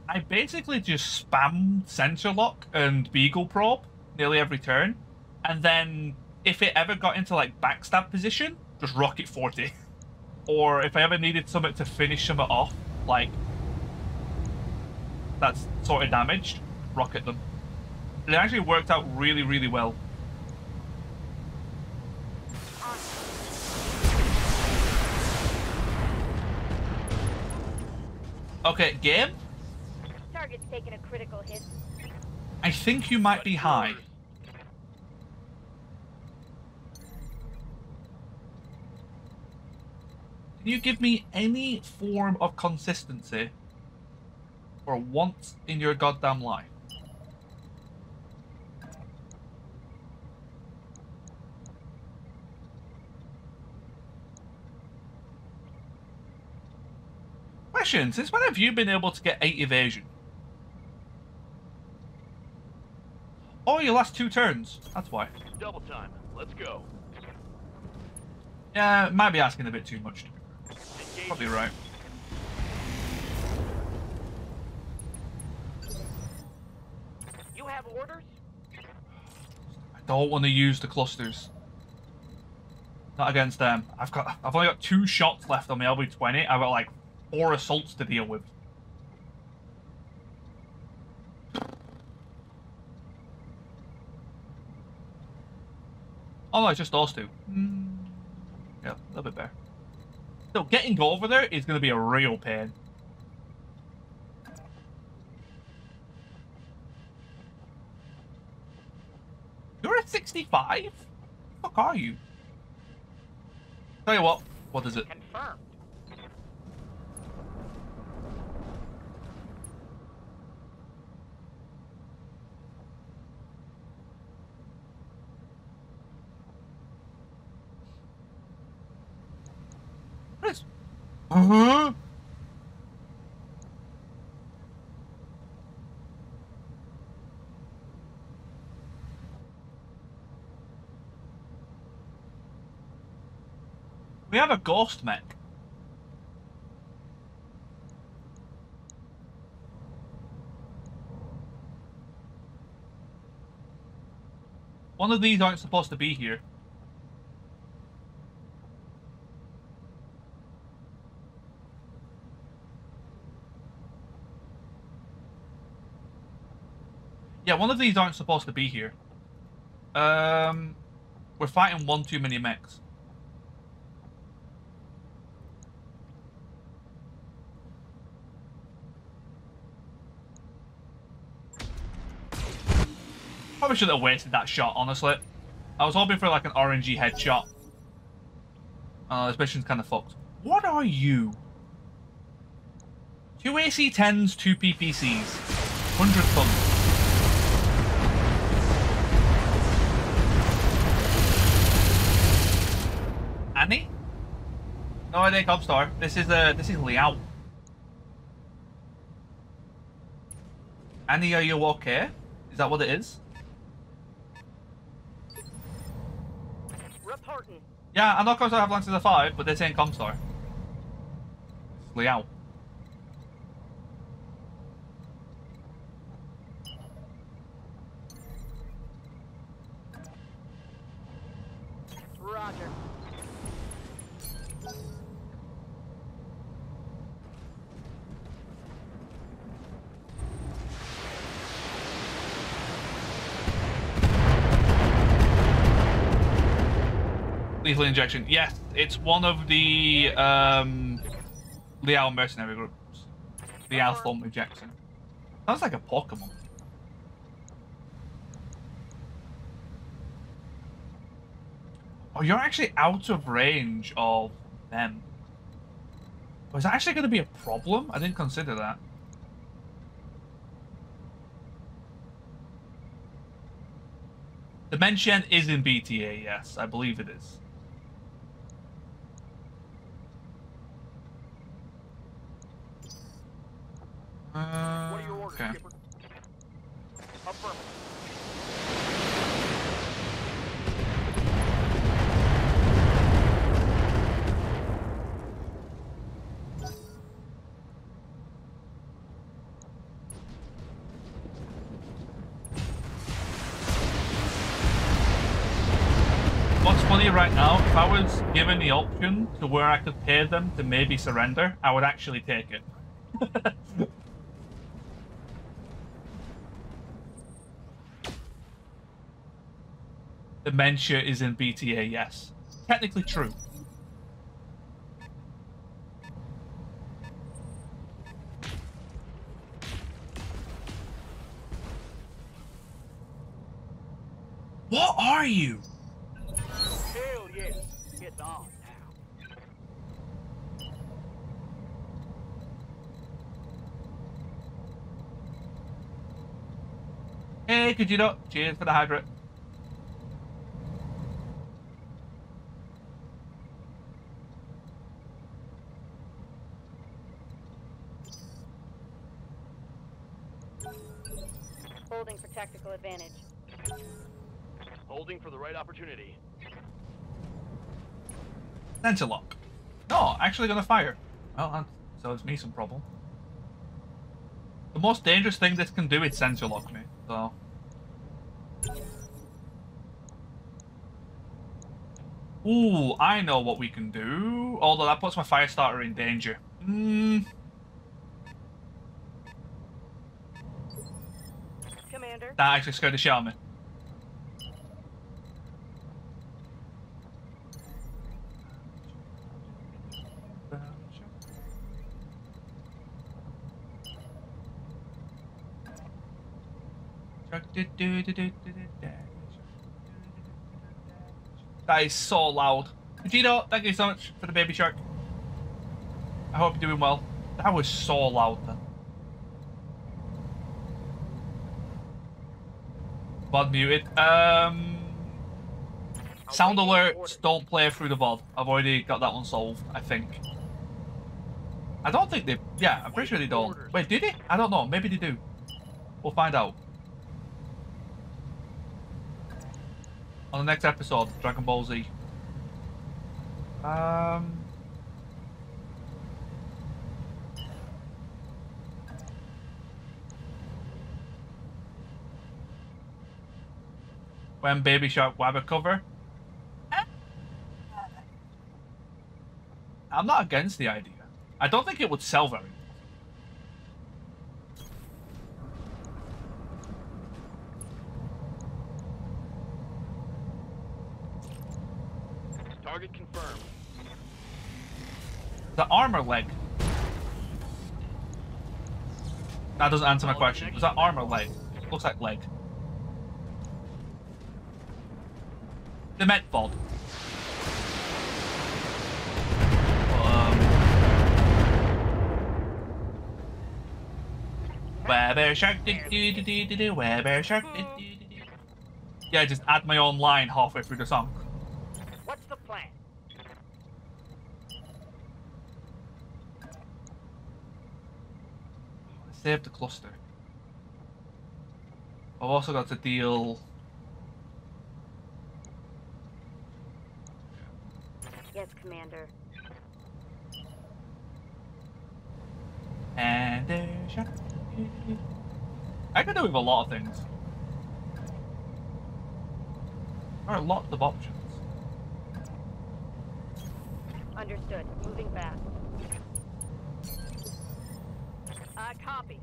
I basically just spammed Sensor Lock and Beagle Probe nearly every turn. And then if it ever got into like backstab position, just Rocket 40. Or if I ever needed something to finish something off, like that's sort of damaged, rocket them. It actually worked out really, really well. Okay, game. Target's taking a critical hit. I think you might be high. Can you give me any form of consistency for once in your goddamn life? Question, since when have you been able to get 8 evasion? Oh, your last 2 turns. That's why. Double time. Let's go. Yeah, might be asking a bit too much. Probably right. You have orders? I don't want to use the clusters. Not against them. I've only got 2 shots left on my LB20. I've got like 4 assaults to deal with. Oh no, it's just those 2. Yeah, a little bit better. So getting over there is going to be a real pain. 65? Fuck are you? Tell you what is it? Confirmed. What is? Uh-huh. We have a ghost mech. One of these aren't supposed to be here. Yeah, one of these aren't supposed to be here. We're fighting one too many mechs. Probably should have wasted that shot, honestly. I was hoping for like an orangey headshot. This mission's kind of fucked. What are you? 2 AC-10s, 2 PPCs. 100 tons. Annie? No idea, Cobstar. This is Liao. Annie, are you okay? Is that what it is? Reporting. Yeah, I know Cobstar have Lances of 5, but this ain't Comstar. It's Liao. Roger. Lethal injection. Yes, it's one of the Liao mercenary groups. Liao Thumb injection. Sounds like a Pokemon. Oh, you're actually out of range of them. Was that actually going to be a problem? I didn't consider that. Dimension is in BTA, yes. I believe it is. What are your orders, Okay. Skipper? Affirmative. What's funny right now, if I was given the option to where I could pay them to maybe surrender, I would actually take it. Dementia is in BTA, yes. Technically true. What are you? Hell yeah. It's on now. Hey, could you not? Cheers for the hydrate. Holding for tactical advantage. Holding for the right opportunity. Sensor lock. No, actually gonna fire. Well, that solves me some problem. The most dangerous thing this can do is sensor lock me, so. Ooh, I know what we can do. Although that puts my fire starter in danger. Commander. That actually scared the shit out of me. That is so loud. Vegito, thank you so much for the baby shark. I hope you're doing well. That was so loud then. VOD muted. Sound alerts don't play through the VOD. I've already got that one solved, I think. I don't think they... Yeah, I'm pretty sure they don't. Wait, did it? I don't know. Maybe they do. We'll find out. On the next episode, Dragon Ball Z. When Baby Shark Wabba cover? I'm not against the idea. I don't think it would sell very well. Target confirmed. The armor leg. That doesn't answer my question. Was that armor leg? Looks like leg. The Met VOD. Where shark do do do do do do, where shark do do do do. Yeah, just add my own line halfway through the song. What's the plan? Save the cluster. I've also got to deal. Yes, Commander. And shark. I can do with a lot of things. There are lots of options. Understood. Moving fast. Copy.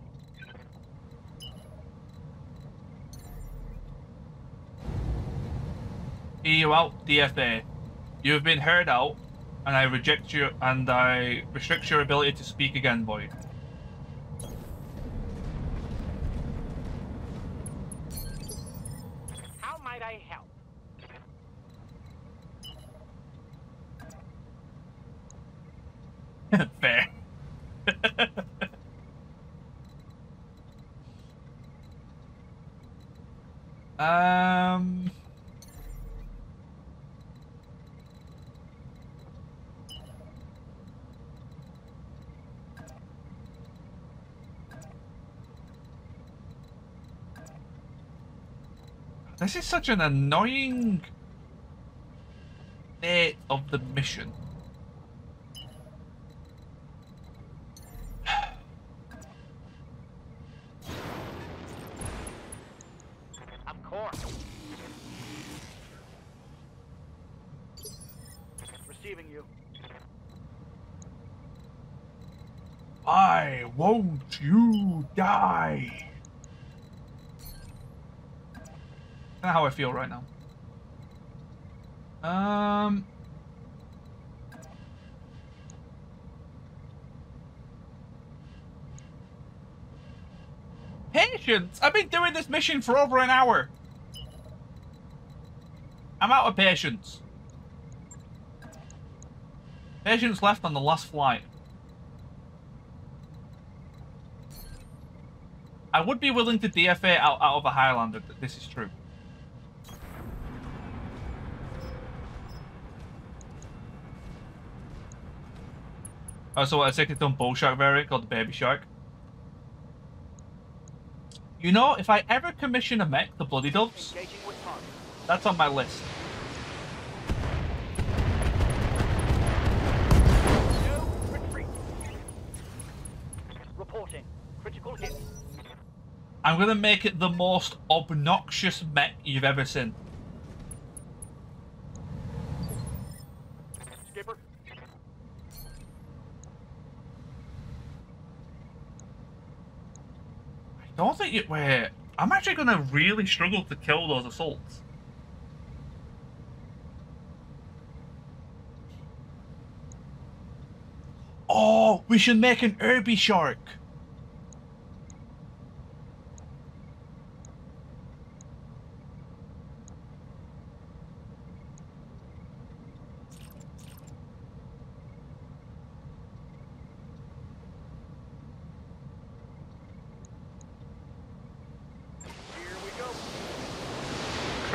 EU out, DFA. You have been heard out, and I reject you, and I restrict your ability to speak again, Void. How might I help? Fair. This is such an annoying bit of the mission. I'm core. Receiving you. Why won't you die? That's how I feel right now. Patience! I've been doing this mission for over an hour. I'm out of patience. Patience left on the last flight. I would be willing to DFA out of a Highlander, this is true. So a second ton bull shark variant called the baby shark. You know, if I ever commission a mech, the Bloody Doves, Engaging with target. that's on my list. No retreat. Reporting. Critical hit. I'm gonna make it the most obnoxious mech you've ever seen. Skipper. I don't think it. Wait, I'm actually gonna really struggle to kill those assaults. Oh, we should make an Irby shark.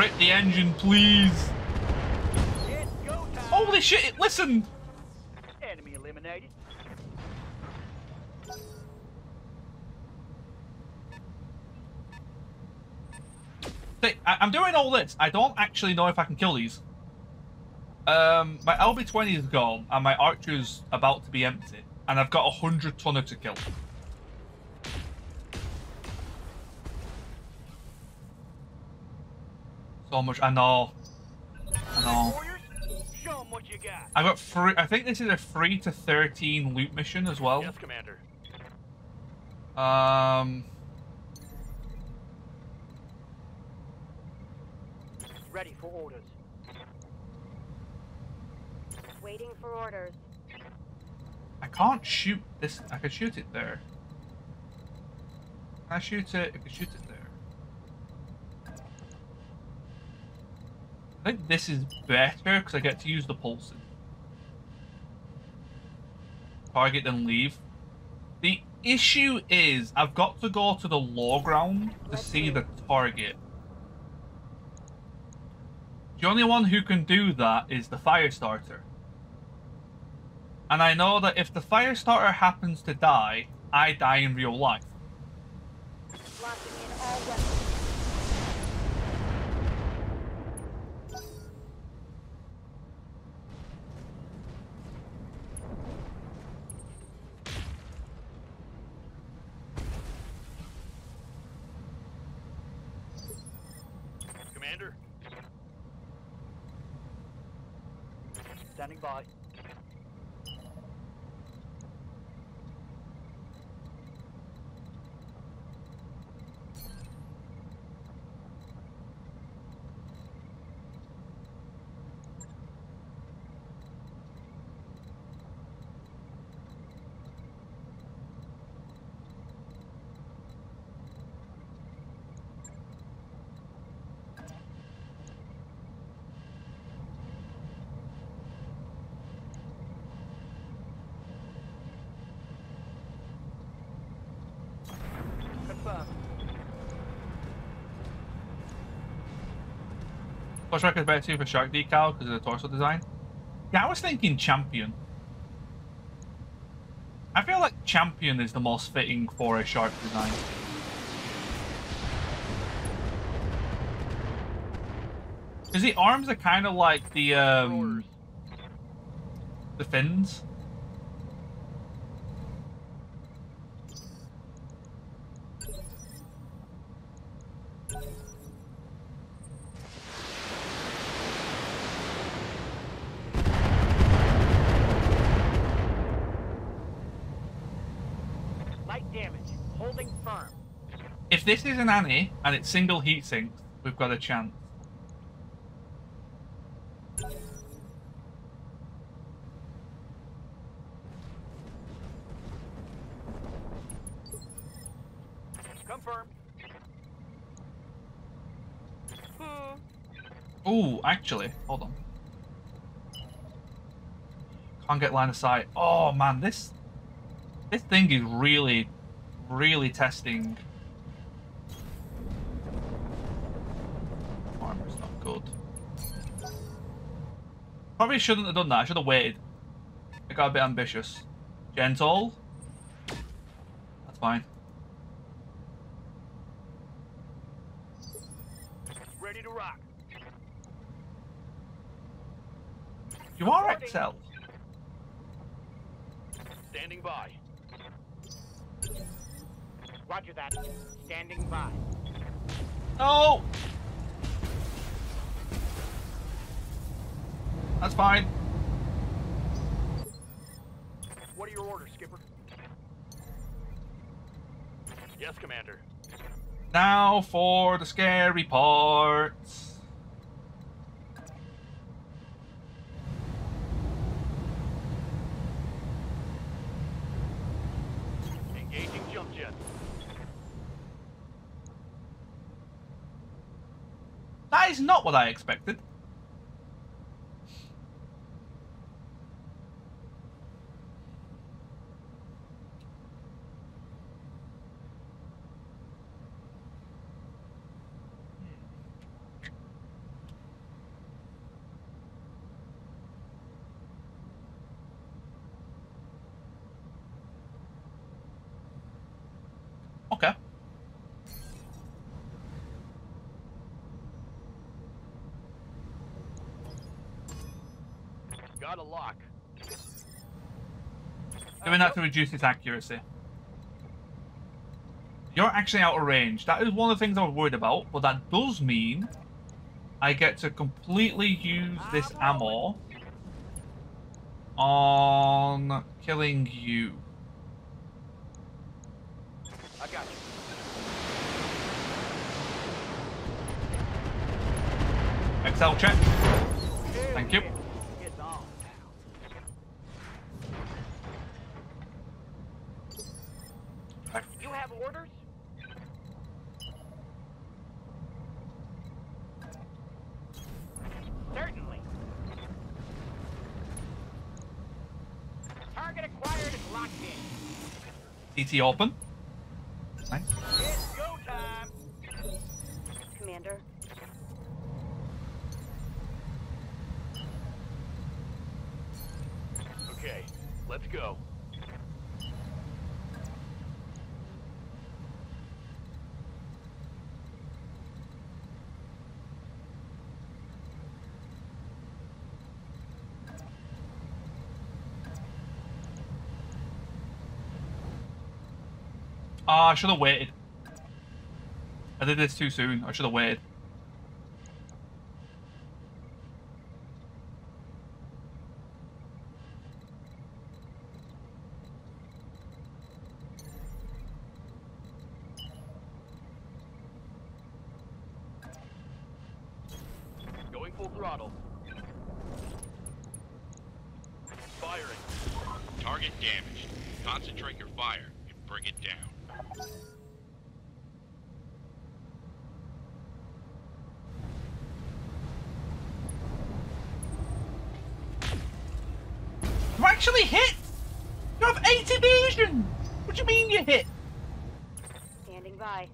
Quit the engine, please. It's go time. Holy shit, it listened. Enemy eliminated. See, I'm doing all this. I don't actually know if I can kill these. My LB-20 is gone, and my Archer's about to be empty. And I've got 100 tonner to kill. So much, I know. I know. Warriors, show 'em what you got. I got three. I think this is a 3 to 13 loot mission as well. Yes, Commander. Ready for orders. Waiting for orders. I can't shoot this. I can shoot it there. Can I shoot it? I can shoot it there. I think this is better because I get to use the pulsing. Target then leave. The issue is I've got to go to the low ground to see the target. The only one who can do that is the fire starter. And I know that if the fire starter happens to die, I die in real life. Launching in all weapons. Commander. Standing by. Confirmed. Plus record better too for shark decal because of the torso design. Yeah, I was thinking champion. I feel like champion is the most fitting for a shark design. Because the arms are kind of like the fins. Light damage. Holding firm. If this is an Annie and it's single heat sinks, we've got a chance. Confirmed. Ooh, actually, hold on. Can't get line of sight. Oh man, this thing is really, really testing. Armor's not good. Probably shouldn't have done that. I should have waited. I got a bit ambitious. Gentle. That's fine. Ready to rock. You are Excel. Standing by. Roger that. Standing by. No! That's fine. What are your orders, Skipper? Yes, Commander. Now for the scary parts. Engaging jump jet. That is not what I expected. Doing that to reduce its accuracy. You're actually out of range. That is one of the things I was worried about, but that does mean I get to completely use this ammo on killing you. I got you. Excel check. Thank you. It's on now. You have orders? Certainly. Target acquired is locked in. CT open. Nice. It's go time. Commander. Okay, let's go. I should have waited. I did this too soon. I should have waited. Going full throttle. Firing. Target damaged. Concentrate your fire and bring it down. You actually hit! You have 8 evasion! What do you mean you hit? Standing by.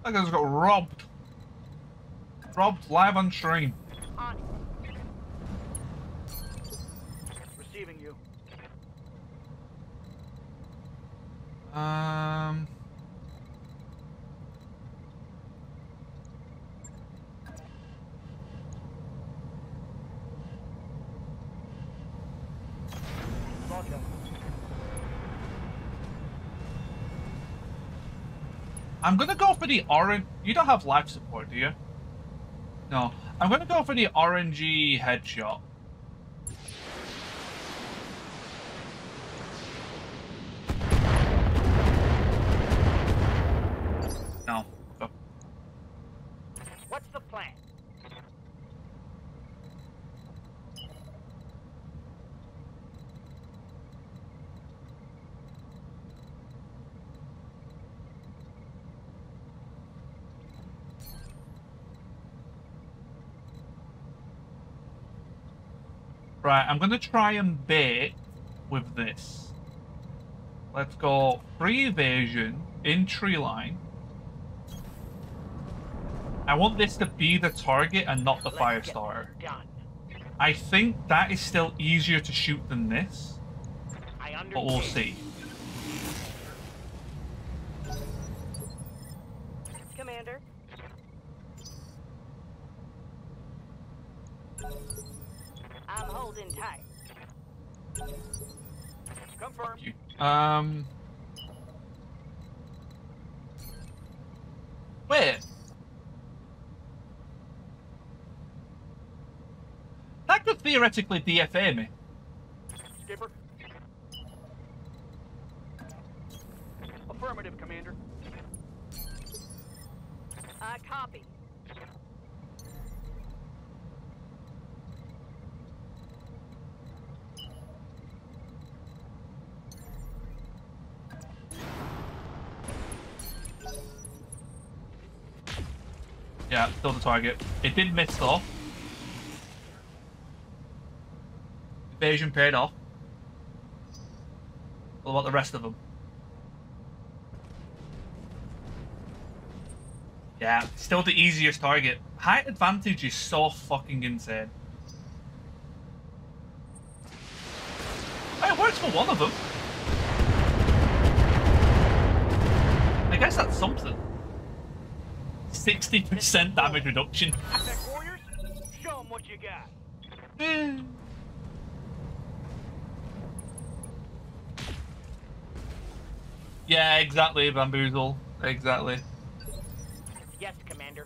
That guy's got robbed. Robbed live on stream. On it. Receiving you. Roger. I'm gonna go for the orange. You don't have life support, do you? No. I'm gonna go for the orangey headshot. No. Go. What's the plan? Right, I'm gonna try and bait with this. Let's go free evasion in tree line. I want this to be the target and not the fire Let's get starter. this done. I think that is still easier to shoot than this, I understand. but we'll see. Commander. I'm holding tight. Confirm. You. Wait. That could theoretically DFA me. Skipper. Affirmative, Commander. Copy. Yeah, still the target. It did miss though. Evasion paid off. What about the rest of them? Yeah, still the easiest target. Height advantage is so fucking insane. Oh, it works for one of them. I guess that's something. 60% damage reduction. Battletech warriors, show them what you got. Yeah, exactly, Bamboozle. Exactly. Yes, Commander.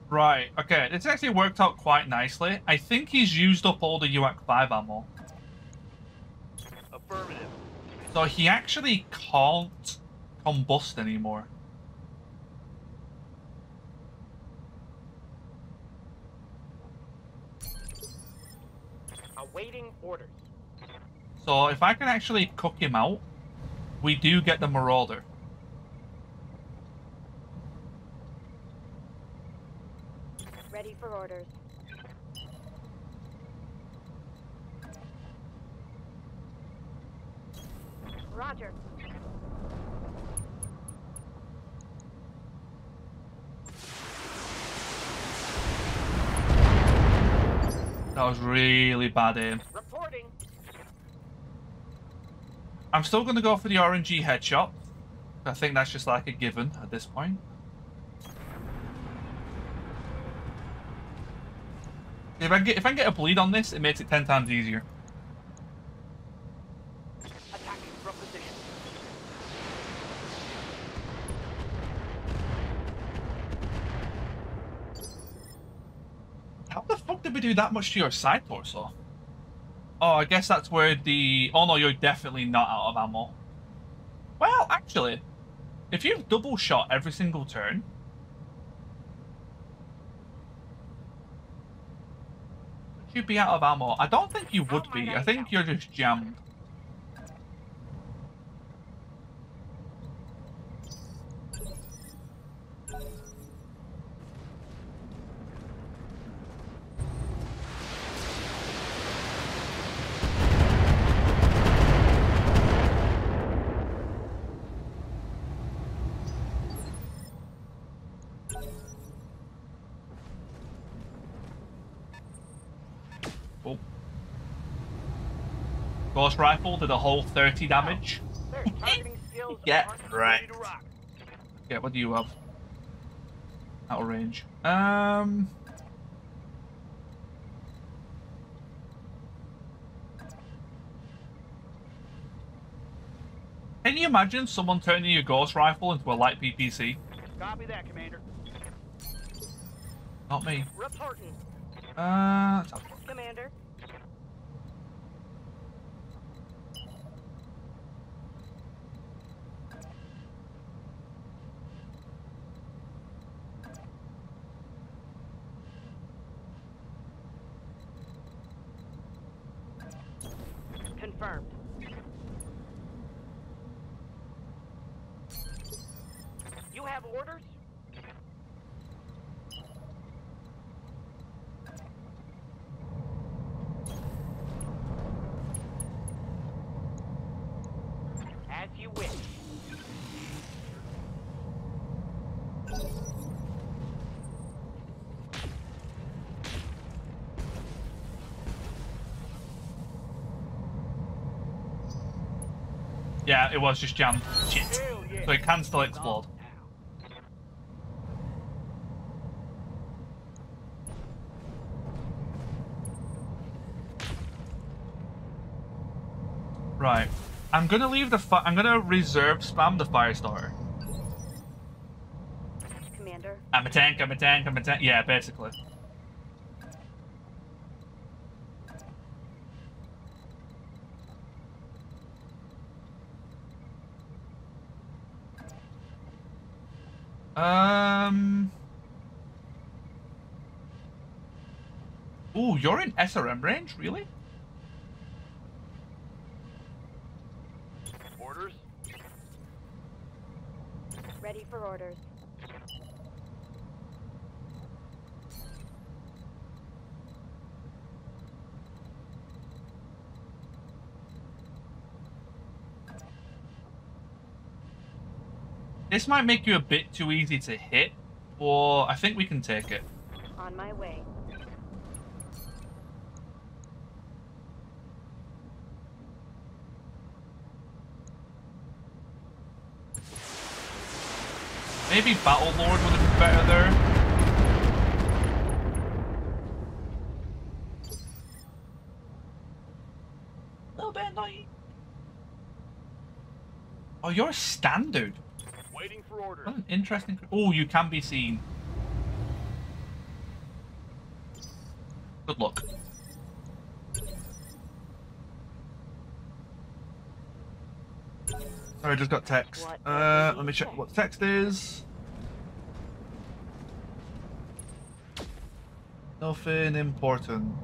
Right, okay. It's actually worked out quite nicely. I think he's used up all the UAC 5 ammo. Affirmative. So he actually can't combust anymore. Awaiting orders. So if I can actually cook him out, we do get the Marauder. Ready for orders. Roger. That was really bad aim. Reporting. I'm still going to go for the RNG headshot. I think that's just like a given at this point. If I can get a bleed on this, it makes it 10 times easier. Attacking from position. How the fuck did we do that much to your side torso? Oh, I guess that's where the... Oh no, you're definitely not out of ammo. Well, actually, if you've double shot every single turn... Would you be out of ammo? I don't think you would be. I think you're just jammed. Oh. Ghost rifle did a whole 30 damage. Their targeting skills Yeah, aren't right. ready to rock. Yeah, what do you have? Out of range. Can you imagine someone turning your ghost rifle into a light PPC? Copy that, Commander. Not me. Reporting. Let's have- Commander. Confirmed. You have orders? As you wish. Yeah, it was just jammed. Shit. Hell yeah. So it can still explode. Right. I'm gonna leave the I'm gonna reserve spam the fire starter. Commander. I'm a tank, I'm a tank, I'm a tank. Yeah, basically. Ooh, you're in SRM range? Really? for orders. This might make you a bit too easy to hit, or I think we can take it. On my way. Maybe Battle Lord would have been better there. A little bit annoying. Oh, you're standard. Waiting for orders. What an interesting. Oh, you can be seen. Good luck. Sorry, I just got text. Let me check what the text is. Nothing important.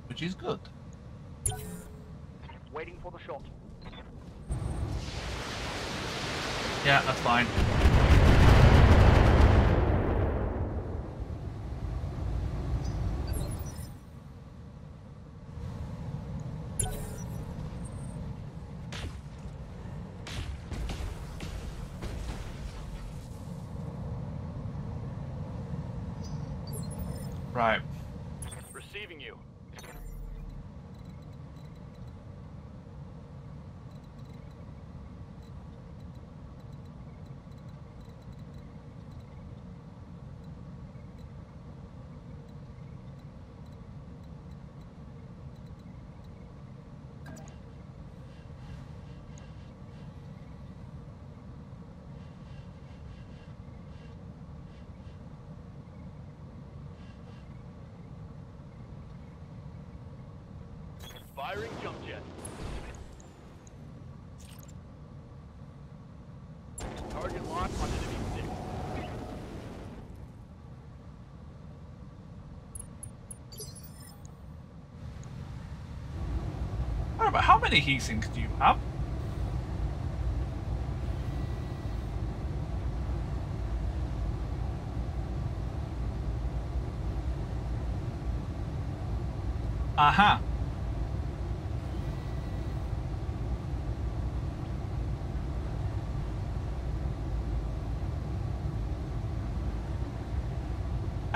Which is good. Waiting for the shot. Yeah, that's fine. Right. Receiving you. Firing jump jet. Target lock on enemy stick. Alright, but how many heat sinks do you have? Aha.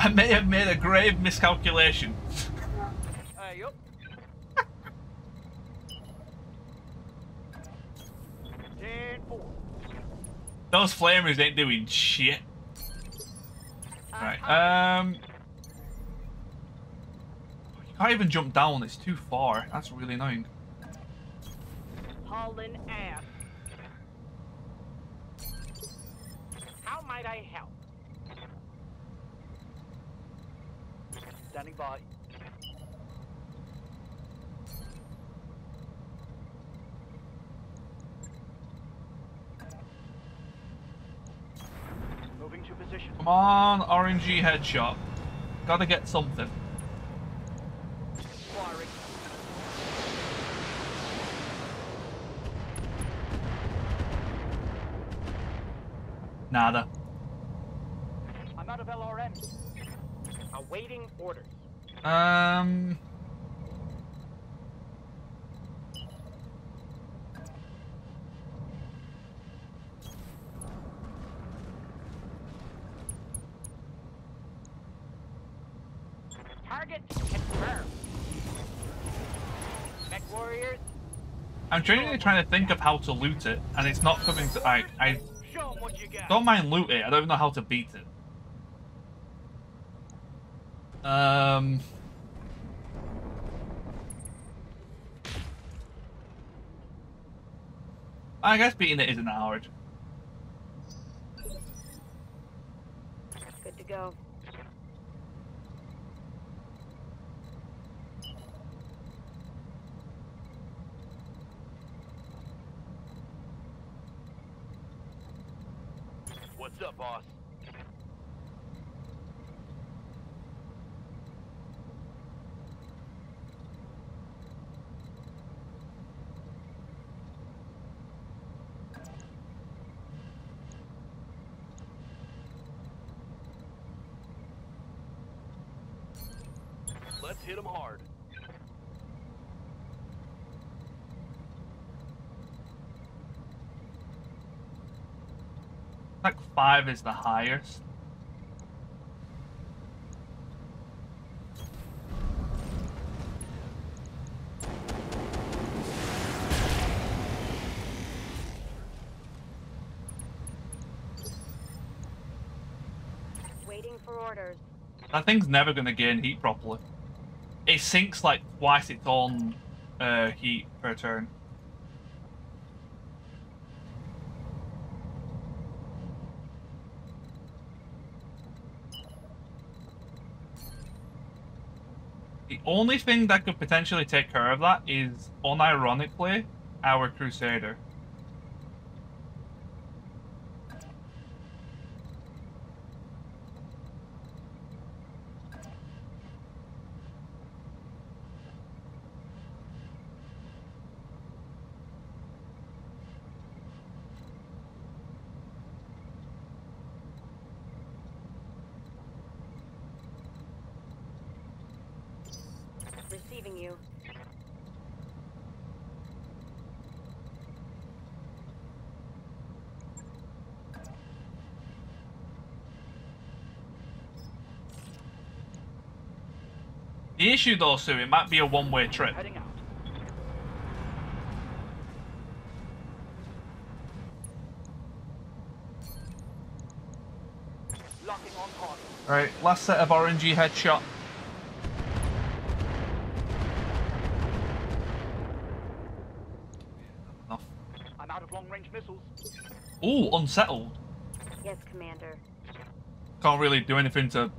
I may have made a grave miscalculation. Yup. 10-4. Those flamers ain't doing shit. Right, you can't even jump down, it's too far. That's really annoying. Hauling ass. How might I help? Standing by. Moving to position. Come on, RNG headshot. Gotta get something. Firing. Nada. I'm out of LRM. Awaiting orders. Target confirmed. Mech warriors. I'm genuinely trying to think of how to loot it, and it's not coming to. I Show 'em what you got. don't mind loot it. I don't even know how to beat it. I guess beating it isn't that hard. Good to go. What's up, boss? Let's hit them hard. Like 5 is the highest. Waiting for orders. That thing's never going to gain heat properly. It sinks like twice its own heat per turn. The only thing that could potentially take care of that is, unironically, our Crusader. Receiving you. The issue though, Sue, it might be a one-way trip. Heading out. Locking on target. Right, last set of orangey headshot. Enough. I'm out of long-range missiles. Ooh, unsettled. Yes, Commander. Can't really do anything to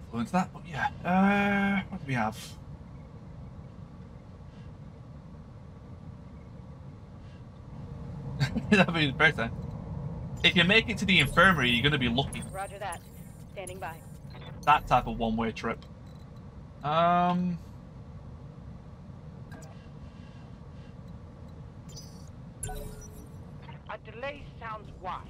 influence that, but yeah. What do we have? That'd be the first time. If you make it to the infirmary, you're going to be lucky. Roger that. Standing by. That type of one-way trip. A delay sounds wise.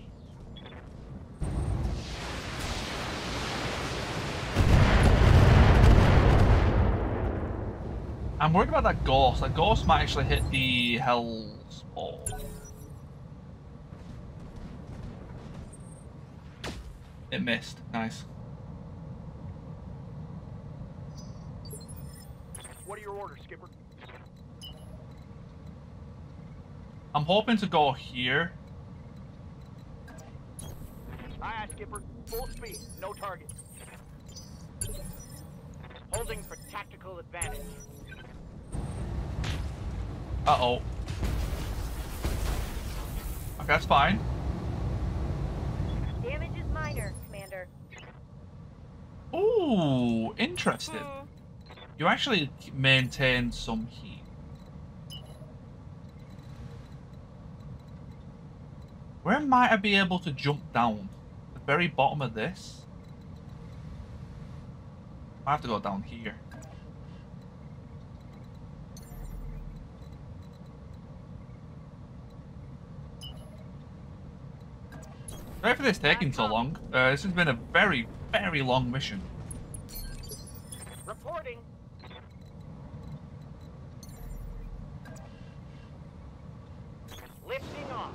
I'm worried about that ghost. That ghost might actually hit the Hell's Ball. It missed. Nice. What are your orders, Skipper? I'm hoping to go here. Aye, Skipper. Full speed. No target. Holding for tactical advantage. Uh-oh. Okay, that's fine. Damage is minor, Commander. Ooh, interesting. You actually maintain some heat. Where might I be able to jump down? The very bottom of this? I have to go down here. Sorry for this taking so long. This has been a very, very long mission. Reporting. Lifting off.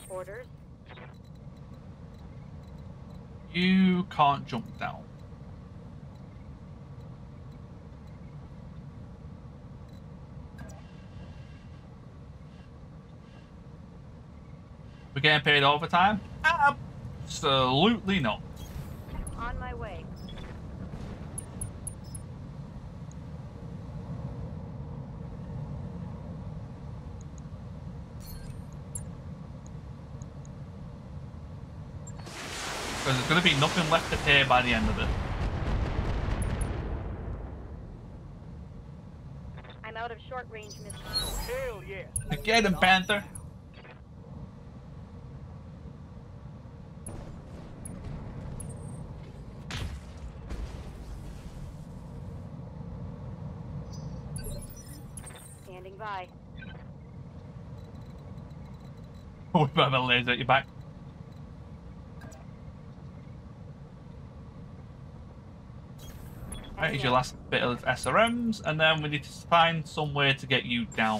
Orders. You can't jump down. We're getting paid overtime? Absolutely not. On my way. Because there's going to be nothing left to pay by the end of it. I'm out of short-range missiles. Hell yeah. Get him, Panther! Standing by. With a laser at your back. Right, here's your last bit of SRMs, and then we need to find some way to get you down.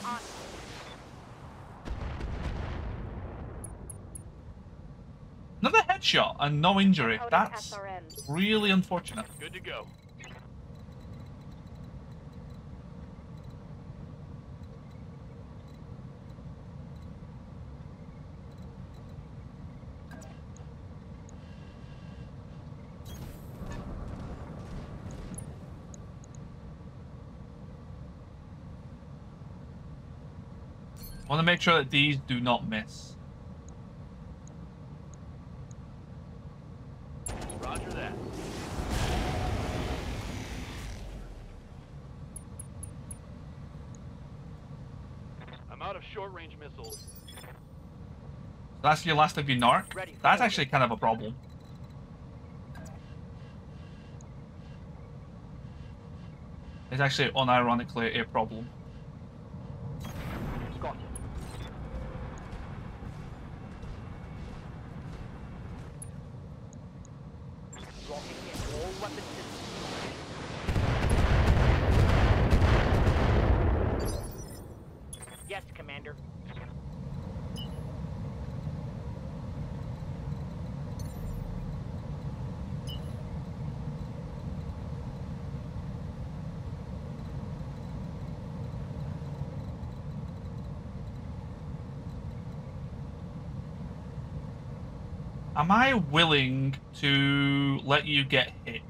Another headshot and no injury. That's really unfortunate. Good to go. I want to make sure that these do not miss. Roger that. I'm out of short-range missiles. That's your last of your narc. Ready for That's orders. actually kind of a problem. It's actually unironically a problem. Got it. Locking in all weapon systems. Yes, Commander. Am I willing to let you get hit?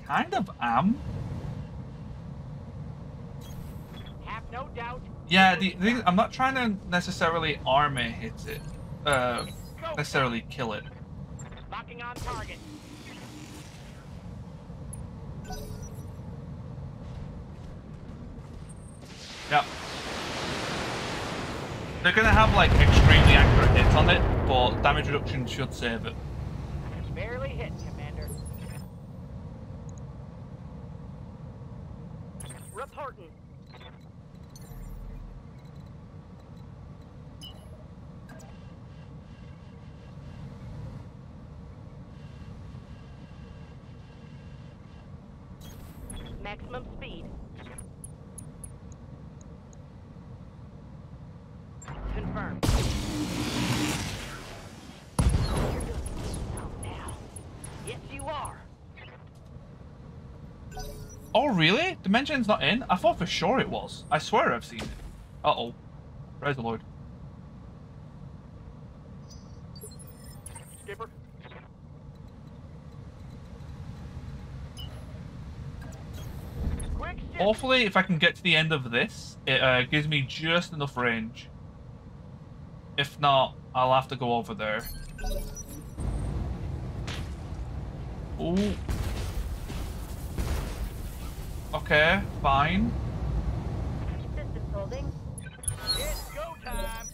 Kind of am. Have no doubt. Yeah, I'm not trying to necessarily armor hit it. Go. Necessarily kill it. Locking on target. Yep. They're gonna have like extremely accurate hits on it, but damage reduction should save it. Barely hit, Commander. Reporting. Maximum speed. Confirmed. You're doing well now. Yes, you are. Oh really? Dimension's not in? I thought for sure it was. I swear I've seen it. Uh-oh. Praise the Lord. Skipper. Quick shift. Hopefully, if I can get to the end of this, it gives me just enough range. If not, I'll have to go over there. Ooh. Okay, fine. Systems holding. It's go time.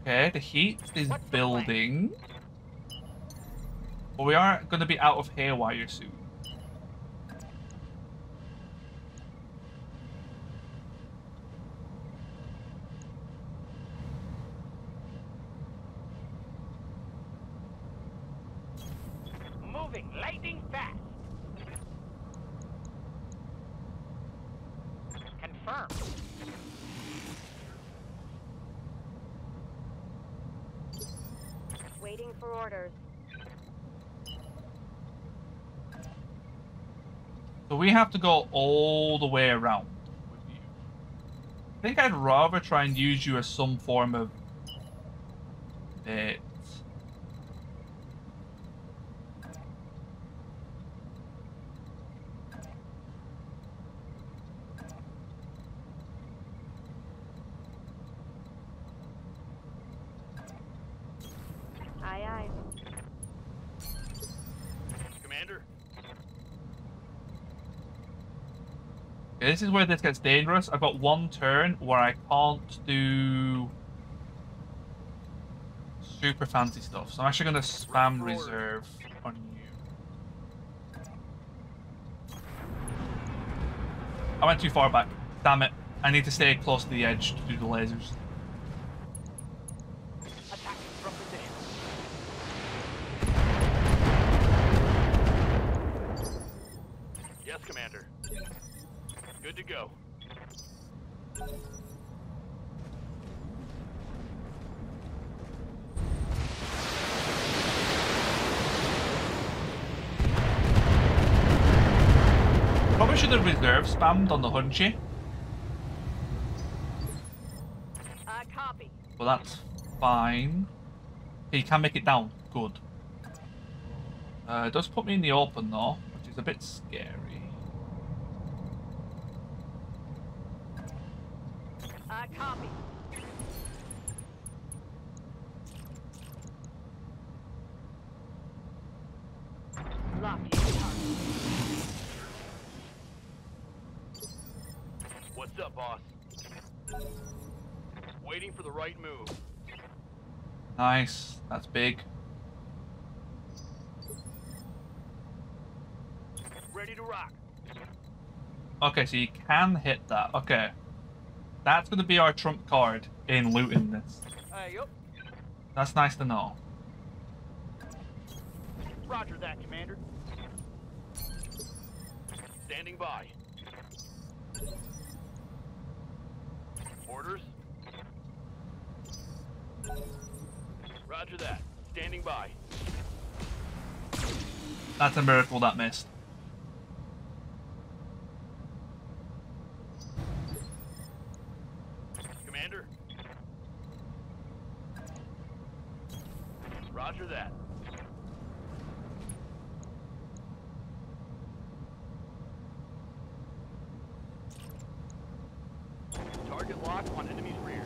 Okay, the heat is What's the building. But we are going to be out of haywire soon. Moving lightning fast. Confirmed. Waiting for orders. So we have to go all the way around with you. I think I'd rather try and use you as some form of bait. Aye, aye. Commander. Okay, this is where this gets dangerous. I've got one turn where I can't do super fancy stuff. So I'm actually going to spam reserve on you. I went too far back. Damn it. I need to stay close to the edge to do the lasers. Attacking from position. Yes, Commander. Good to go. Probably should have reserve spammed on the Hunchy. Copy. But that's fine. Okay, you can make it down. Good. It does put me in the open though, which is a bit scary. Copy. Locking target. What's up, boss? Waiting for the right move. Nice. That's big. Ready to rock. Okay, so you can hit that. Okay. That's going to be our trump card in looting this. Yup. That's nice to know. Roger that, Commander. Standing by. Orders? Roger that. Standing by. That's a miracle that missed. Commander? Roger that. Target lock on enemy's rear.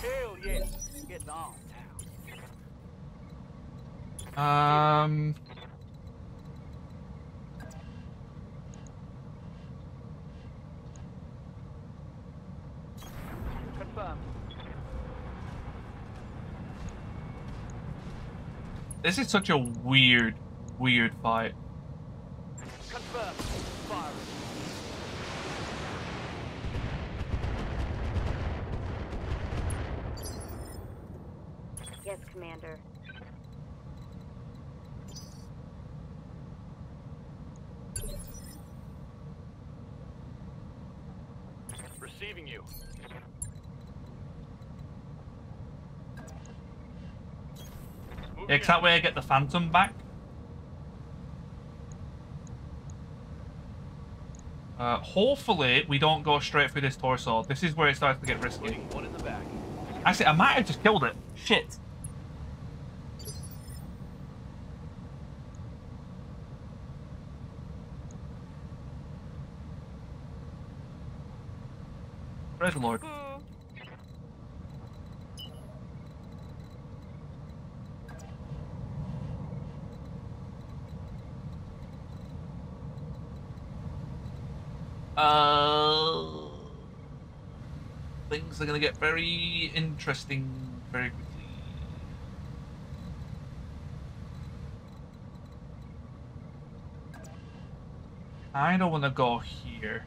Hell yeah. Getting on now. Confirmed. This is such a weird fight. Confirmed. Firing. Yes, Commander. Receiving you. Yeah, 'cause that way I get the Phantom back. Hopefully we don't go straight through this torso. This is where it starts to get risky. Putting one in the back. Actually, I might have just killed it. Shit. Praise the Lord. Things are going to get very interesting very quickly. I don't want to go here.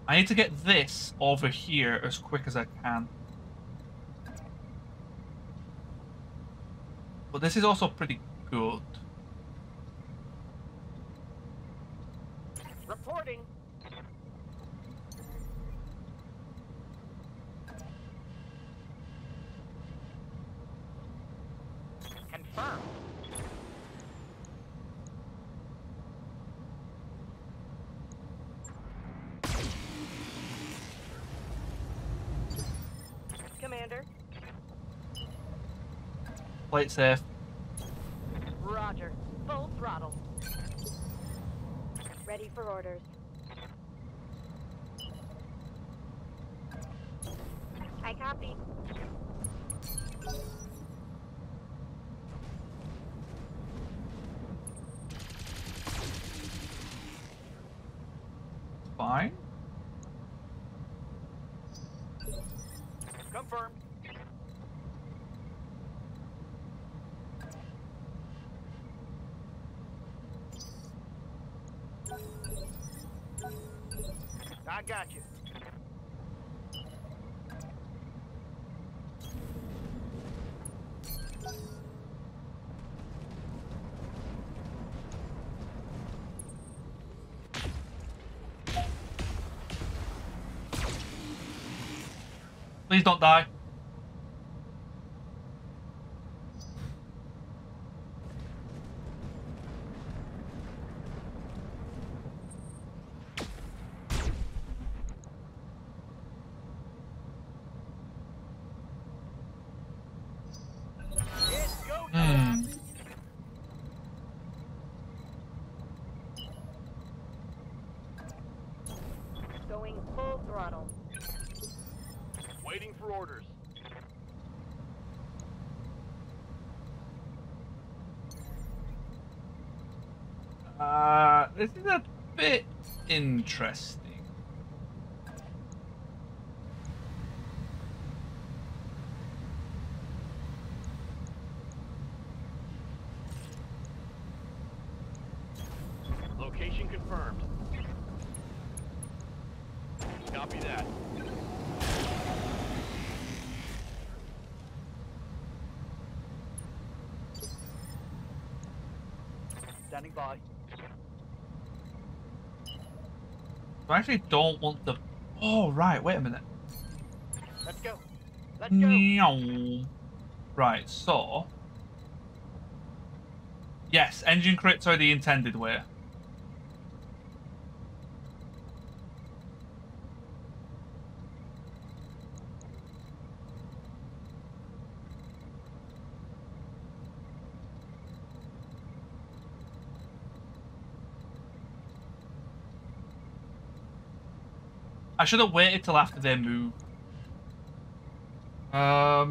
I need to get this over here as quick as I can. But this is also pretty good. Reporting. Confirmed. Commander. Play it safe. Roger. Full throttle. Ready for orders. I copy. fine. Confirmed. I got you. Please don't die. It's go Hmm. time. Going full throttle. Waiting for orders. This is a bit interesting. Location confirmed. Copy that. Standing by. I actually don't want the... Oh, right, wait a minute. Let's go. Let's go. Meow. Right, so... Yes, engine crits are the intended way. I should have waited till after they move. I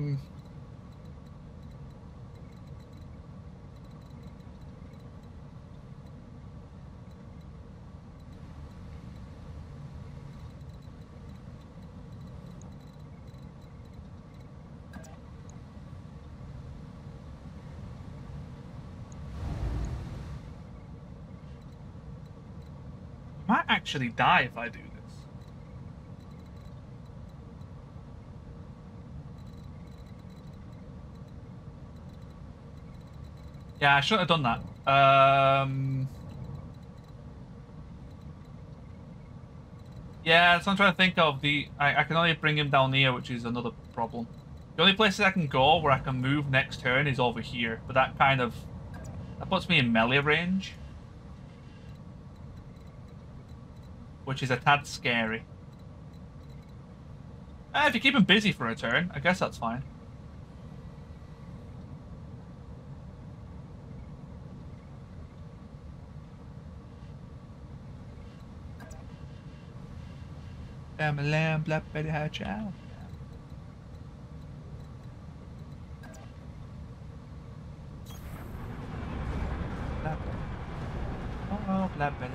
might actually die if I do this. Yeah, I shouldn't have done that. Yeah, that's what I'm trying to think of. I can only bring him down here, which is another problem. The only places I can go where I can move next turn is over here, but that puts me in melee range, which is a tad scary. If you keep him busy for a turn, I guess that's fine. I'm a lamb, black Betty had child. Oh, black Betty.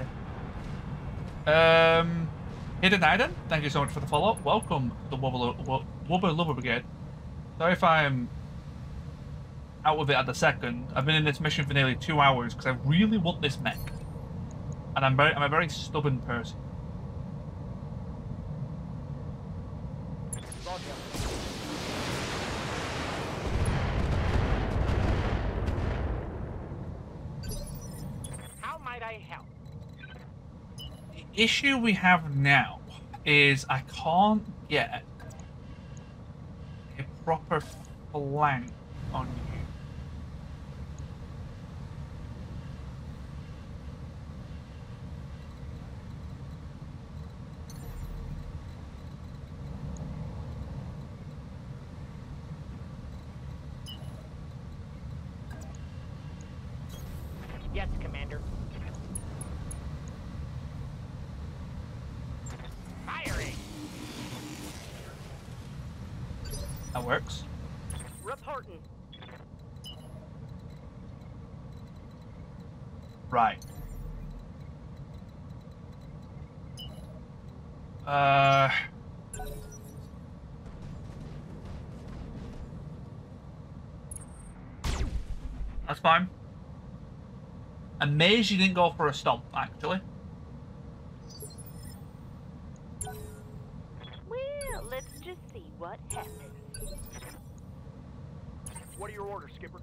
Hidden Iden, thank you so much for the follow. Welcome to the Wubber Lover Brigade. Sorry if I'm out of it at the second. I've been in this mission for nearly 2 hours because I really want this mech, and I'm a very stubborn person. How might I help? The issue we have now is I can't get a proper flank on you. Yes, Commander. Firing. That works. Reporting. Right. That's fine. Amazed you didn't go for a stomp, actually. Well, let's just see what happens. What are your orders, Skipper?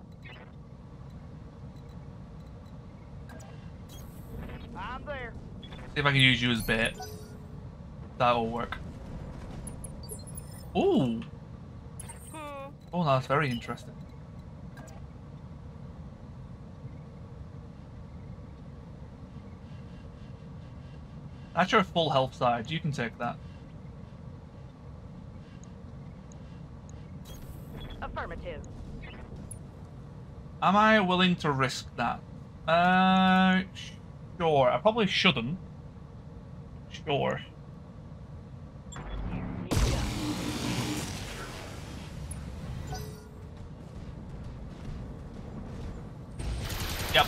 I'm there. See if I can use you as bait. That'll work. Ooh. Oh, that's very interesting. That's your full health side. You can take that. Affirmative. Am I willing to risk that? Sure. I probably shouldn't. Sure. Here we go. Yep.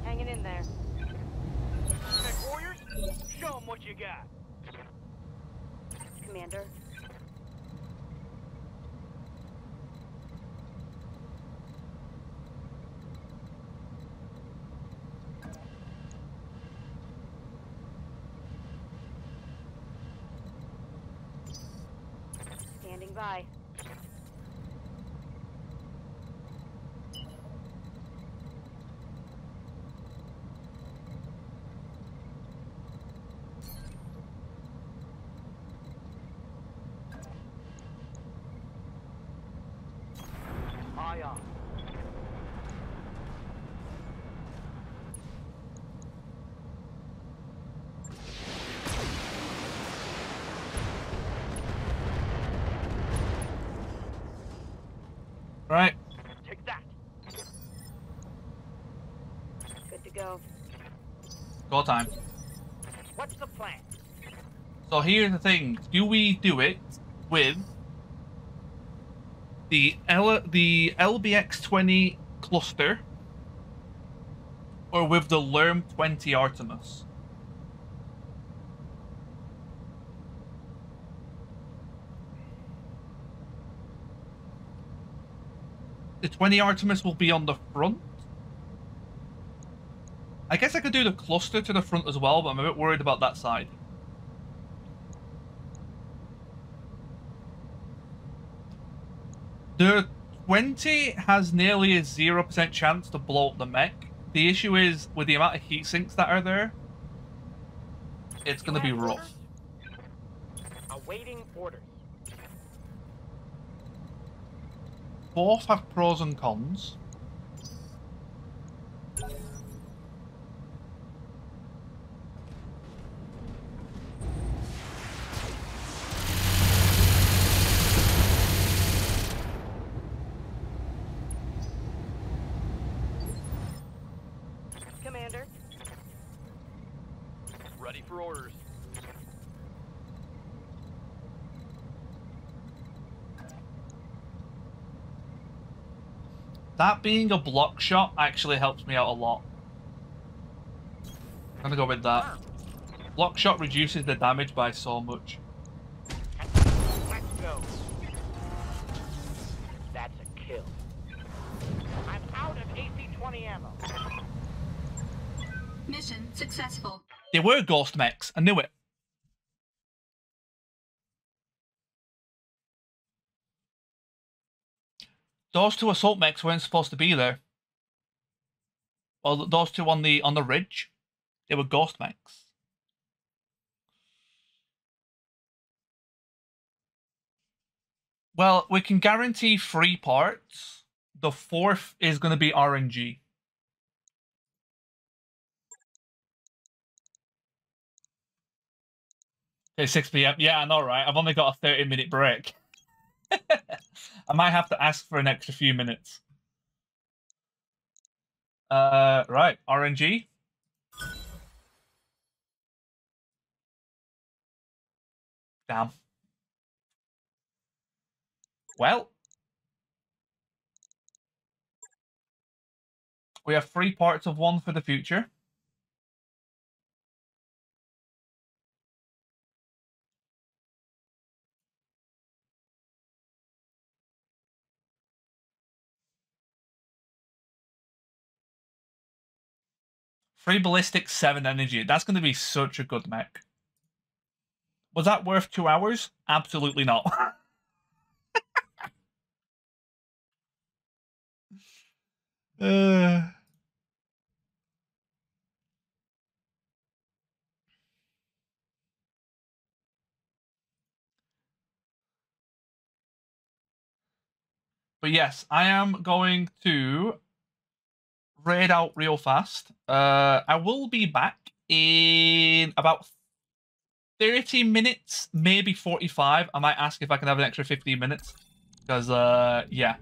Hanging in there. Tech warriors, show them what you got. Commander. Standing by. Aye, aye. Right. Take that. Good to go. Go time. What's the plan? So here's the thing. Do we do it with the LBX-20 cluster or with the LERM-20 Artemis? The 20 Artemis will be on the front. I guess I could do the cluster to the front as well, but I'm a bit worried about that side. The 20 has nearly a 0% chance to blow up the mech. The issue is, with the amount of heat sinks that are there, it's going to be rough. Awaiting orders. Both have pros and cons. Commander. Ready for orders. That being a block shot actually helps me out a lot. I'm gonna go with that. Block shot reduces the damage by so much. Let's go. That's a kill. I'm out of AC-20 ammo. Mission successful. They were ghost mechs. I knew it. Those two assault mechs weren't supposed to be there. Well, those two on the ridge, they were ghost mechs. Well, we can guarantee 3 parts. The 4th is going to be RNG. Okay, 6 p.m. Yeah, I know, right? I've only got a 30-minute break. I might have to ask for an extra few minutes. Right, RNG. Damn. Well. We have 3 parts of one for the future. Three ballistic, 7 energy. That's going to be such a good mech. Was that worth 2 hours? Absolutely not. But yes, I am going to raid out real fast. I will be back in about 30 minutes, maybe 45. I might ask if I can have an extra 15 minutes. Because, yeah.